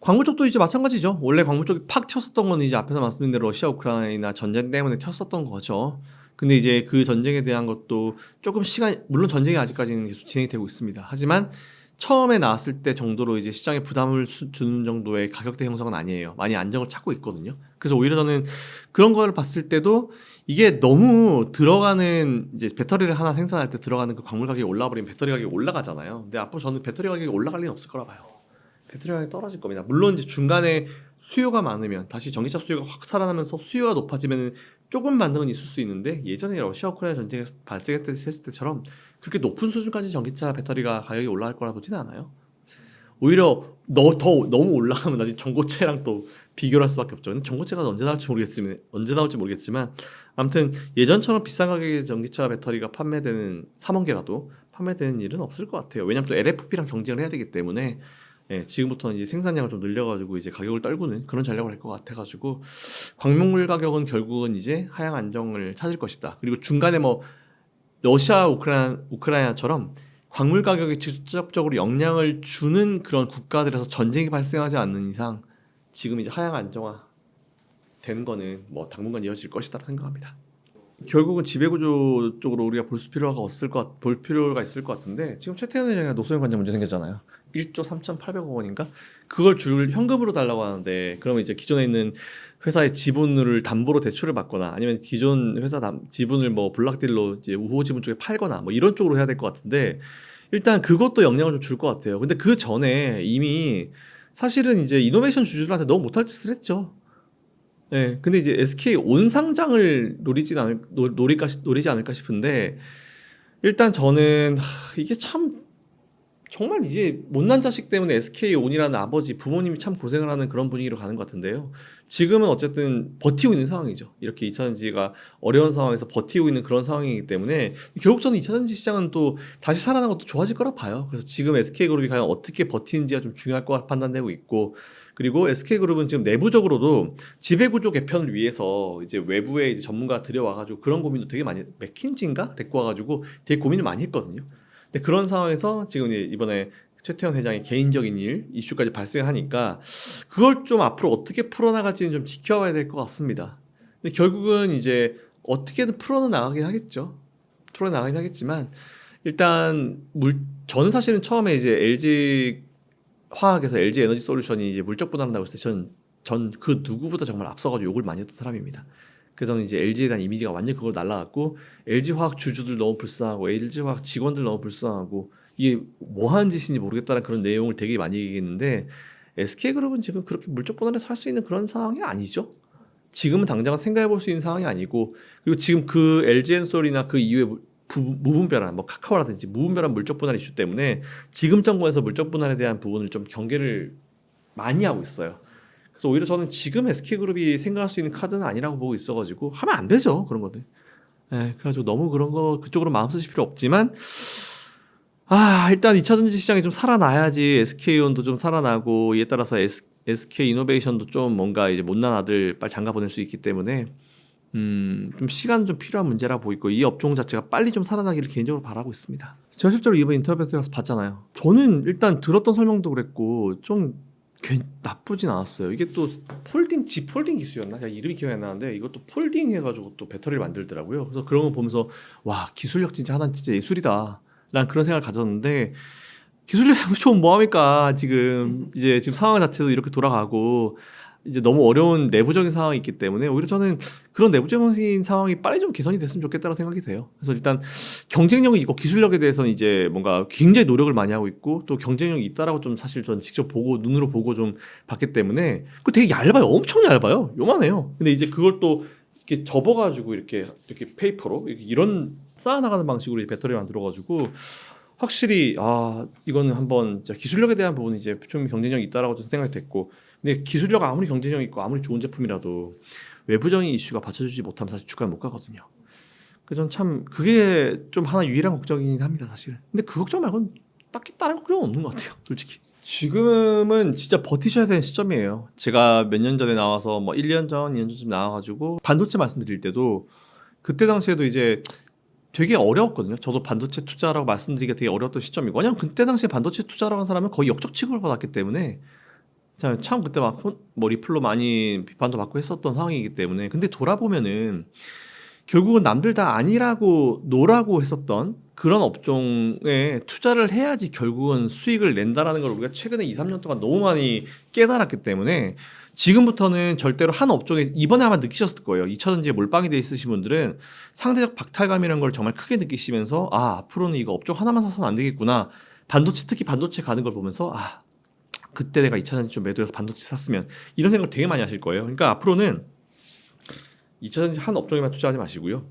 광물 쪽도 이제 마찬가지죠. 원래 광물 쪽이 팍 튀었었던 건 이제 앞에서 말씀드린 대로 러시아 우크라이나 전쟁 때문에 튀었었던 거죠. 근데 이제 그 전쟁에 대한 것도 조금 물론 전쟁이 아직까지는 계속 진행이 되고 있습니다. 하지만 처음에 나왔을 때 정도로 이제 시장에 부담을 주는 정도의 가격대 형성은 아니에요. 많이 안정을 찾고 있거든요. 그래서 오히려 저는 그런 걸 봤을 때도 이게 너무 들어가는 이제 배터리를 하나 생산할 때 들어가는 그 광물 가격이 올라버리면 배터리 가격이 올라가잖아요. 근데 앞으로 저는 배터리 가격이 올라갈 리는 없을 거라 봐요. 배터리 가격이 떨어질 겁니다. 물론 이제 중간에 수요가 많으면 다시 전기차 수요가 확 살아나면서 수요가 높아지면 조금 반등은 있을 수 있는데 예전에 러시아 우크라이나 전쟁이 발생했을 때처럼 그렇게 높은 수준까지 전기차 배터리가 가격이 올라갈 거라 보지는 않아요. 오히려 너무 올라가면 나중에 전고체랑 또 비교를 할 수밖에 없죠. 근데 전고체가 언제 나올지 모르겠지만 아무튼 예전처럼 비싼 가격의 전기차 배터리가 판매되는 3원계라도 판매되는 일은 없을 것 같아요. 왜냐하면 또 LFP랑 경쟁을 해야 되기 때문에 지금부터는 이제 생산량을 좀 늘려가지고 이제 가격을 떨구는 그런 전략을 할 것 같아가지고 광명물 가격은 결국은 이제 하향 안정을 찾을 것이다. 그리고 중간에 뭐 러시아 우크라이나처럼 광물 가격에 직접적으로 영향을 주는 그런 국가들에서 전쟁이 발생하지 않는 이상 지금 이제 하향 안정화 되는 거는 뭐 당분간 이어질 것이다 생각합니다. 결국은 지배구조 쪽으로 우리가 볼 필요가 있을 것 같은데 지금 최태원 회장이랑 노소영 관장 문제 생겼잖아요. 1조 3,800억 원인가? 그걸 현금으로 달라고 하는데 그러면 이제 기존에 있는 회사의 지분을 담보로 대출을 받거나 아니면 기존 회사 지분을 뭐 블락딜로 이제 우호 지분 쪽에 팔거나 뭐 이런 쪽으로 해야 될 것 같은데 일단 그것도 영향을 좀 줄 것 같아요. 근데 그 전에 이미 사실은 이제 이노베이션 주주들한테 너무 못할 짓을 했죠. 네, 근데 이제 SK 온 상장을 노리지 않을까 싶은데 일단 저는 이게 참 정말 이제 못난 자식 때문에 SK 온이라는 아버지 부모님이 참 고생을 하는 그런 분위기로 가는 것 같은데요. 지금은 어쨌든 버티고 있는 상황이죠. 이렇게 2차전지가 어려운 상황에서 버티고 있는 그런 상황이기 때문에 결국 저는 2차전지 시장은 또 다시 살아나고 또 좋아질 거라 봐요. 그래서 지금 SK그룹이 과연 어떻게 버티는지가 좀 중요할 거 판단되고 있고 그리고 SK그룹은 지금 내부적으로도 지배구조 개편을 위해서 이제 외부에 이제 전문가 들여와가지고 그런 고민도 되게 많이 맥킨지인가 데리고 와가지고 되게 고민을 많이 했거든요. 근데 그런 상황에서 지금 이번에 최태원 회장의 개인적인 이슈까지 발생하니까 그걸 좀 앞으로 어떻게 풀어나갈지는 좀 지켜봐야 될 것 같습니다. 근데 결국은 이제 어떻게든 풀어나가긴 하겠지만 일단 저는 사실은 처음에 이제 LG 화학에서 LG 에너지 솔루션이 이제 물적 분할한다고 했을 때 전 그 누구보다 정말 앞서가지고 욕을 많이 했던 사람입니다. 그래서 저는 이제 LG에 대한 이미지가 완전 그걸 날라갔고 LG 화학 주주들 너무 불쌍하고 LG 화학 직원들 너무 불쌍하고 이게 뭐 하는 짓인지 모르겠다는 그런 내용을 되게 많이 얘기했는데 SK그룹은 지금 그렇게 물적 분할해서 할 수 있는 그런 상황이 아니죠. 지금은 당장 생각해 볼 수 있는 상황이 아니고 그리고 지금 그 LG엔솔이나 그 이후에 무분별한 뭐 카카오라든지 무분별한 물적 분할 이슈 때문에 지금 정부에서 물적 분할에 대한 부분을 좀 경계를 많이 하고 있어요. 그래서 오히려 저는 지금 SK그룹이 생각할 수 있는 카드는 아니라고 보고 있어가지고 하면 안 되죠 그런 것들. 그래가지고 너무 그런 거 그쪽으로 마음 쓰실 필요 없지만 일단 2차전지 시장이 좀 살아나야지 SK온도 좀 살아나고 이에 따라서 SK이노베이션도 좀 뭔가 이제 못난 아들 빨리 장가 보낼 수 있기 때문에 좀 시간은 좀 필요한 문제라 보이고 이 업종 자체가 빨리 좀 살아나기를 개인적으로 바라고 있습니다. 제가 실제로 이번 인터뷰에서 봤잖아요. 저는 일단 들었던 설명도 그랬고 좀 나쁘진 않았어요. 이게 또 폴딩 기술이었나? 제가 이름이 기억이 안 나는데 이것도 폴딩 해가지고 또 배터리를 만들더라고요. 그래서 그런 거 보면서 와 기술력 진짜 하나 진짜 예술이다. 라는 그런 생각을 가졌는데 기술력 좋으면 뭐합니까? 지금 상황 자체도 이렇게 돌아가고 이제 너무 어려운 내부적인 상황이 있기 때문에 오히려 저는 그런 내부적인 상황이 빨리 좀 개선이 됐으면 좋겠다고 생각이 돼요. 그래서 일단 경쟁력이 있고 기술력에 대해서는 이제 뭔가 굉장히 노력을 많이 하고 있고 또 경쟁력이 있다라고 좀 사실 전 직접 보고 눈으로 보고 좀 봤기 때문에 그 되게 얇아요. 엄청 얇아요. 요만해요. 근데 이제 그걸 또 이렇게 접어가지고 이렇게 페이퍼로 이런 쌓아나가는 방식으로 배터리를 만들어가지고 확실히 이거는 한번 진짜 기술력에 대한 부분이 이제 좀 경쟁력이 있다라고 좀 생각이 됐고 근데 기술력 아무리 경쟁력 있고 아무리 좋은 제품이라도 외부적인 이슈가 받쳐주지 못하면 사실 주가는 못 가거든요. 그래서 전 참 그게 좀 하나 유일한 걱정이긴 합니다 사실. 근데 그 걱정 말고는 딱히 다른 걱정은 없는 것 같아요 솔직히. 지금은 진짜 버티셔야 되는 시점이에요. 제가 몇 년 전에 나와서 뭐 1년 전, 2년 전쯤 나와가지고 반도체 말씀드릴 때도 그때 당시에도 이제 되게 어려웠거든요. 저도 반도체 투자라고 말씀드리기가 되게 어려웠던 시점이고 왜냐면 그때 당시에 반도체 투자라고 한 사람은 거의 역적 취급을 받았기 때문에 참 그때 막 리플로 많이 비판도 받고 했었던 상황이기 때문에 근데 돌아보면은 결국은 남들 다 아니라고 노라고 했었던 그런 업종에 투자를 해야지 결국은 수익을 낸다라는 걸 우리가 최근에 2, 3년 동안 너무 많이 깨달았기 때문에 지금부터는 절대로 한 업종에 이번에 아마 느끼셨을 거예요. 2차전지에 몰빵이 돼 있으신 분들은 상대적 박탈감이라는 걸 정말 크게 느끼시면서 앞으로는 이거 업종 하나만 사서는 안 되겠구나. 특히 반도체 가는 걸 보면서 그때 내가 2차전지 좀 매도해서 반도체 샀으면 이런 생각을 되게 많이 하실 거예요. 그러니까 앞으로는 2차전지 한 업종에만 투자하지 마시고요.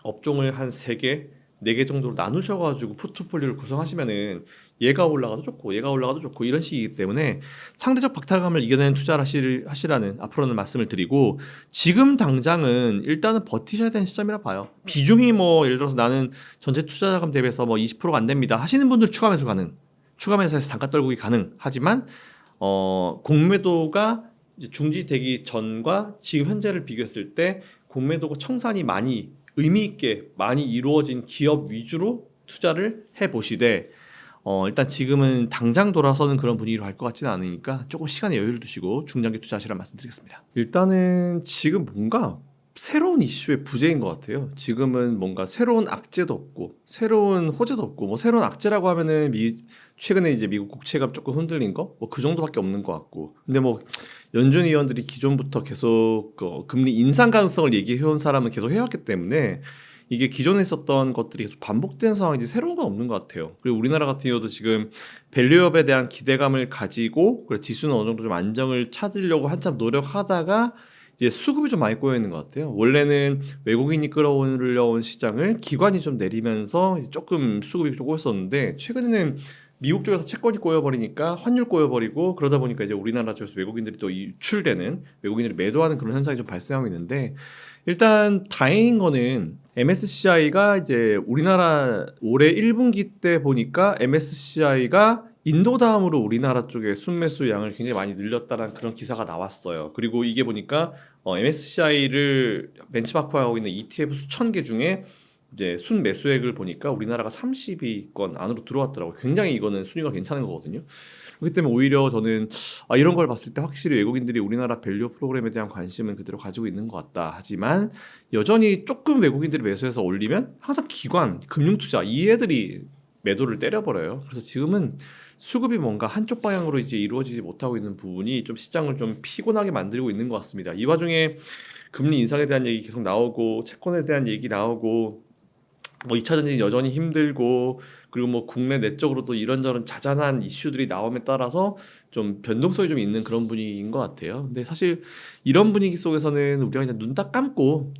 업종을 한 3개, 4개 정도로 나누셔가지고 포트폴리오를 구성하시면은 얘가 올라가도 좋고 얘가 올라가도 좋고 이런 식이기 때문에 상대적 박탈감을 이겨내는 투자를 하시라는 앞으로는 말씀을 드리고 지금 당장은 일단은 버티셔야 되는 시점이라 봐요. 비중이 예를 들어서 나는 전체 투자 자금 대비해서 20%가 안 됩니다 하시는 분들 추가 매수 가능. 추가 매수해서 단가 떨구기 가능하지만 공매도가 이제 중지되기 전과 지금 현재를 비교했을 때 공매도가 청산이 많이 의미 있게 많이 이루어진 기업 위주로 투자를 해보시되 일단 지금은 당장 돌아서는 그런 분위기로 할 것 같지는 않으니까 조금 시간에 여유를 두시고 중장기 투자하시라는 말씀드리겠습니다. 일단은 지금 뭔가 새로운 이슈의 부재인 것 같아요. 지금은 뭔가 새로운 악재도 없고 새로운 호재도 없고 새로운 악재라고 하면은 최근에 이제 미국 국채가 조금 흔들린 거 그 정도밖에 없는 것 같고 근데 연준 위원들이 기존부터 계속 금리 인상 가능성을 얘기해온 사람은 계속 해왔기 때문에 이게 기존에 있었던 것들이 계속 반복되는 상황이지 새로운 건 없는 것 같아요. 그리고 우리나라 같은 경우도 지금 밸류업에 대한 기대감을 가지고 지수는 어느 정도 좀 안정을 찾으려고 한참 노력하다가 이제 수급이 좀 많이 꼬여 있는 것 같아요. 원래는 외국인이 끌어올려온 시장을 기관이 좀 내리면서 조금 수급이 좀 꼬였었는데 최근에는 미국 쪽에서 채권이 꼬여버리니까 환율 꼬여버리고 그러다 보니까 이제 우리나라 쪽에서 외국인들이 또 유출되는 외국인들이 매도하는 그런 현상이 좀 발생하고 있는데 일단 다행인 거는 MSCI가 이제 우리나라 올해 1분기 때 보니까 MSCI가 인도 다음으로 우리나라 쪽에 순매수 양을 굉장히 많이 늘렸다는 그런 기사가 나왔어요. 그리고 이게 보니까 MSCI를 benchmark하고 있는 ETF 수천 개 중에 이제 순매수액을 보니까 우리나라가 30위권 안으로 들어왔더라고요. 굉장히 이거는 순위가 괜찮은 거거든요. 그렇기 때문에 오히려 저는 이런 걸 봤을 때 확실히 외국인들이 우리나라 밸류 프로그램에 대한 관심은 그대로 가지고 있는 것 같다. 하지만 여전히 조금 외국인들이 매수해서 올리면 항상 기관, 금융투자 이 애들이 매도를 때려버려요. 그래서 지금은 수급이 뭔가 한쪽 방향으로 이제 이루어지지 못하고 있는 부분이 좀 시장을 좀 피곤하게 만들고 있는 것 같습니다. 이 와중에 금리 인상에 대한 얘기 계속 나오고 채권에 대한 얘기 나오고 2차전지 여전히 힘들고 그리고 국내 내적으로도 이런저런 자잘한 이슈들이 나옴에 따라서 좀 변동성이 좀 있는 그런 분위기인 것 같아요. 근데 사실 이런 분위기 속에서는 우리가 그냥 눈 딱 감고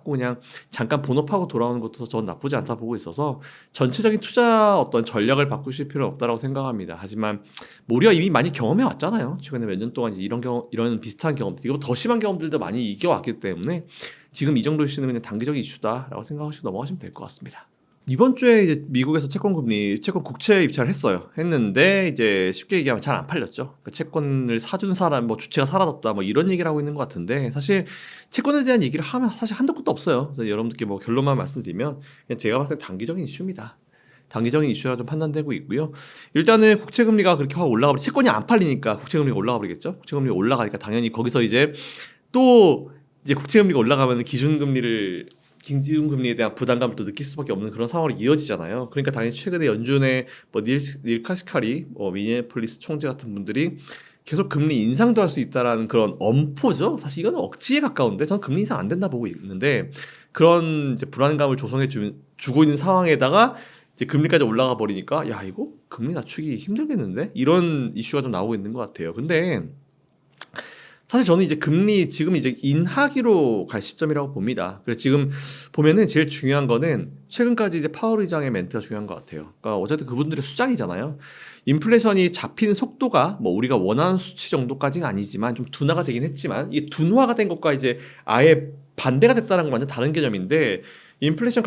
그냥 잠깐 본업하고 돌아오는 것도 전 나쁘지 않다 보고 있어서 전체적인 투자 어떤 전략을 바꾸실 필요는 없다고 생각합니다. 하지만 우리가 이미 많이 경험해 왔잖아요. 최근에 몇 년 동안 이런 비슷한 경험들, 이거 더 심한 경험들도 많이 이겨왔기 때문에 지금 이 정도 이슈는 그냥 단기적인 이슈다라고 생각하시고 넘어가시면 될 것 같습니다. 이번 주에 이제 미국에서 채권 국채 입찰을 했는데 이제 쉽게 얘기하면 잘 안 팔렸죠. 그러니까 채권을 사준 사람 주체가 사라졌다 이런 얘기를 하고 있는 것 같은데 사실 채권에 대한 얘기를 하면 사실 한도 끝도 없어요. 그래서 여러분들께 결론만 말씀드리면 그냥 제가 봤을 때 단기적인 이슈입니다. 단기적인 이슈라 좀 판단되고 있고요. 일단은 국채금리가 그렇게 확 올라가 버리 채권이 안 팔리니까 국채금리가 올라가 버리겠죠. 국채금리가 올라가니까 당연히 거기서 이제 또 이제 국채금리가 올라가면 기준금리에 대한 부담감을 또 느낄 수밖에 없는 그런 상황으로 이어지잖아요. 그러니까 당연히 최근에 연준의 닐 카시카리, 미네폴리스 총재 같은 분들이 계속 금리 인상도 할 수 있다라는 그런 엄포죠. 사실 이거는 억지에 가까운데 저는 금리 인상 안 된다 보고 있는데 그런 이제 불안감을 주고 있는 상황에다가 이제 금리까지 올라가 버리니까 야 이거 금리 낮추기 힘들겠는데 이런 이슈가 좀 나오고 있는 것 같아요. 근데 사실 저는 이제 금리 지금 이제 인하기로 갈 시점이라고 봅니다. 그래서 지금 보면은 제일 중요한 거는 최근까지 이제 파월 의장의 멘트가 중요한 것 같아요. 그러니까 어쨌든 그분들의 수장이잖아요. 인플레이션이 잡히는 속도가 뭐 우리가 원하는 수치 정도까지는 아니지만 좀 둔화가 되긴 했지만 이 둔화가 된 것과 이제 아예 반대가 됐다는 건 완전 다른 개념인데 인플레이션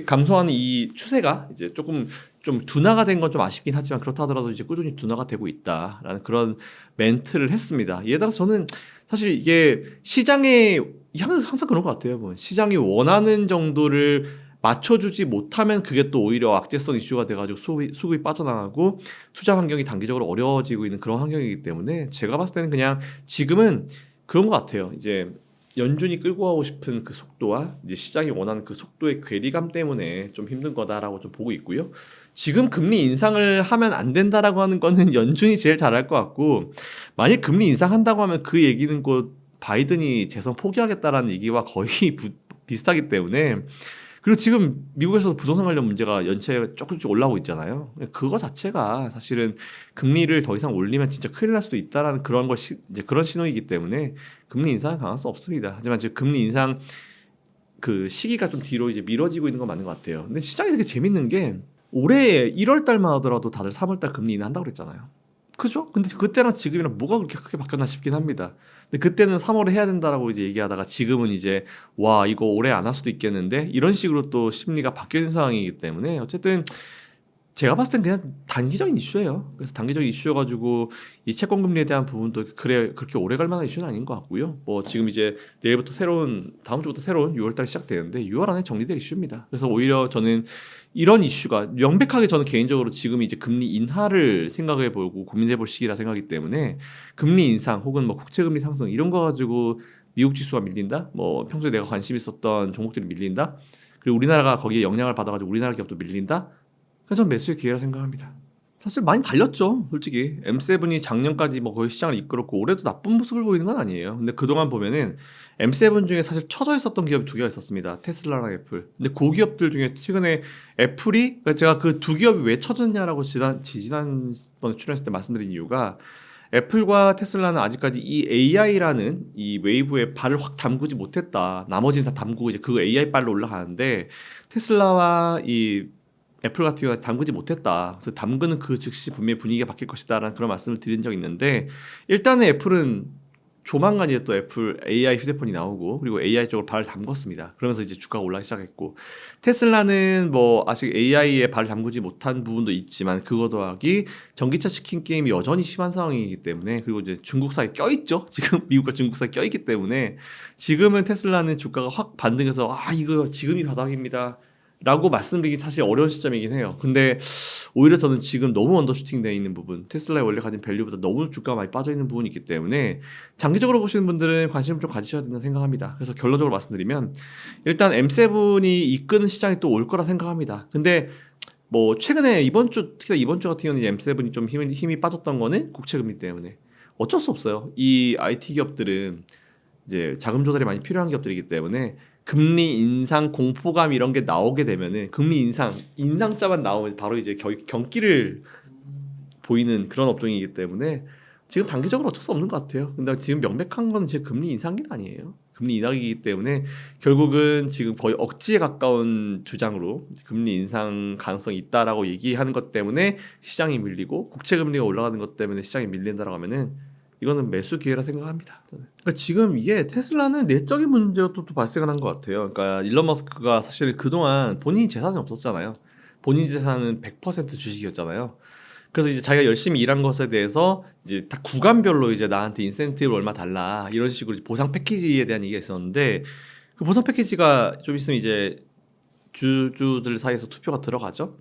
감소하는 이 추세가 이제 조금 좀 둔화가 된 건 좀 아쉽긴 하지만 그렇다 하더라도 이제 꾸준히 둔화가 되고 있다라는 그런 멘트를 했습니다. 이에 따라서 저는 사실 이게 시장에 항상 그런 것 같아요. 뭐 시장이 원하는 정도를 맞춰주지 못하면 그게 또 오히려 악재성 이슈가 돼가지고 수급이 빠져나가고 투자 환경이 단기적으로 어려워지고 있는 그런 환경이기 때문에 제가 봤을 때는 그냥 지금은 그런 것 같아요. 이제 연준이 끌고 가고 싶은 그 속도와 이제 시장이 원하는 그 속도의 괴리감 때문에 좀 힘든 거다라고 좀 보고 있고요. 지금 금리 인상을 하면 안 된다라고 하는 거는 연준이 제일 잘할 것 같고 만약 금리 인상한다고 하면 그 얘기는 곧 바이든이 재선 포기하겠다라는 얘기와 거의 비슷하기 때문에 그리고 지금 미국에서도 부동산 관련 문제가 연체가 조금씩 올라오고 있잖아요. 그거 자체가 사실은 금리를 더 이상 올리면 진짜 큰일 날 수도 있다라는 그런 것이 이제 그런 신호이기 때문에 금리 인상은 가능성 없습니다. 하지만 지금 금리 인상 그 시기가 좀 뒤로 이제 미뤄지고 있는 건 맞는 것 같아요. 근데 시장이 되게 재밌는 게 올해 1월 달만 하더라도 다들 3월 달 금리 인하한다고 그랬잖아요. 그죠? 근데 그때랑 지금이랑 뭐가 그렇게 크게 바뀌었나 싶긴 합니다. 근데 그때는 3월에 해야 된다라고 이제 얘기하다가 지금은 이제 와 이거 올해 안 할 수도 있겠는데 이런 식으로 또 심리가 바뀌는 상황이기 때문에 어쨌든 제가 봤을 땐 그냥 단기적인 이슈예요. 그래서 단기적인 이슈여가지고 이 채권 금리에 대한 부분도 그렇게 오래 갈 만한 이슈는 아닌 것 같고요. 뭐 지금 이제 다음 주부터 새로운 6월달 시작되는데 6월 안에 정리될 이슈입니다. 그래서 오히려 저는 이런 이슈가 명백하게 저는 개인적으로 지금 이제 금리 인하를 생각해보고 고민해볼 시기라 생각하기 때문에 금리 인상 혹은 뭐 국채금리 상승 이런 거 가지고 미국 지수가 밀린다, 뭐 평소에 내가 관심 있었던 종목들이 밀린다, 그리고 우리나라가 거기에 영향을 받아가지고 우리나라 기업도 밀린다. 그래서 전 매수의 기회라 생각합니다. 사실 많이 달렸죠, 솔직히. M7이 작년까지 뭐 거의 시장을 이끌었고 올해도 나쁜 모습을 보이는 건 아니에요. 근데 그동안 보면은 M7 중에 사실 처져 있었던 기업이 두 개가 있었습니다. 테슬라랑 애플. 근데 그 기업들 중에 최근에 애플이 그러니까 제가 그 두 기업이 왜 처졌냐라고 지난번에 출연했을 때 말씀드린 이유가 애플과 테슬라는 아직까지 이 AI라는 이 웨이브에 발을 확 담그지 못했다. 나머지는 다 담그고 이제 그 AI 발로 올라가는데 테슬라와 이 애플 같은 경우는 담그지 못했다. 그래서 담그는 그 즉시 분명히 분위기가 바뀔 것이다라는 그런 말씀을 드린 적이 있는데 일단은 애플은 조만간 이제 또 애플 AI 휴대폰이 나오고 그리고 AI 쪽으로 발을 담궜습니다. 그러면서 이제 주가가 올라가기 시작했고 테슬라는 뭐 아직 AI에 발을 담그지 못한 부분도 있지만 그거 더하기 전기차 치킨 게임이 여전히 심한 상황이기 때문에 그리고 이제 중국사에 껴있죠. 지금 미국과 중국사에 껴있기 때문에 지금은 테슬라는 주가가 확 반등해서 이거 지금이 바닥입니다 라고 말씀드리기 사실 어려운 시점이긴 해요. 근데 오히려 저는 지금 너무 언더슈팅 되어 있는 부분, 테슬라의 원래 가진 밸류보다 너무 주가가 많이 빠져 있는 부분이 있기 때문에 장기적으로 보시는 분들은 관심을 좀 가지셔야 된다고 생각합니다. 그래서 결론적으로 말씀드리면 일단 M7이 이끄는 시장이 또 올 거라 생각합니다. 근데 뭐 최근에 특히나 이번 주 같은 경우는 M7이 좀 힘이 빠졌던 거는 국채금리 때문에 어쩔 수 없어요. 이 IT 기업들은 이제 자금 조달이 많이 필요한 기업들이기 때문에 금리 인상 공포감 이런 게 나오게 되면은 금리 인상자만 나오면 바로 이제 경기를 보이는 그런 업종이기 때문에 지금 단기적으로 어쩔 수 없는 것 같아요. 근데 지금 명백한 건 지금 금리 인상이 아니에요. 금리 인하이기 때문에 결국은 지금 거의 억지에 가까운 주장으로 금리 인상 가능성이 있다라고 얘기하는 것 때문에 시장이 밀리고 국채 금리가 올라가는 것 때문에 시장이 밀린다라고 하면은 이거는 매수 기회라 생각합니다. 그러니까 지금 이게 테슬라는 내적인 문제가 또 발생을 한 것 같아요. 그러니까 일론 머스크가 사실 그동안 본인이 재산이 없었잖아요. 본인 재산은 100% 주식이었잖아요. 그래서 이제 자기가 열심히 일한 것에 대해서 이제 다 구간별로 이제 나한테 인센티브를 얼마 달라 이런 식으로 보상 패키지에 대한 얘기가 있었는데 그 보상 패키지가 좀 있으면 이제 주주들 사이에서 투표가 들어가죠.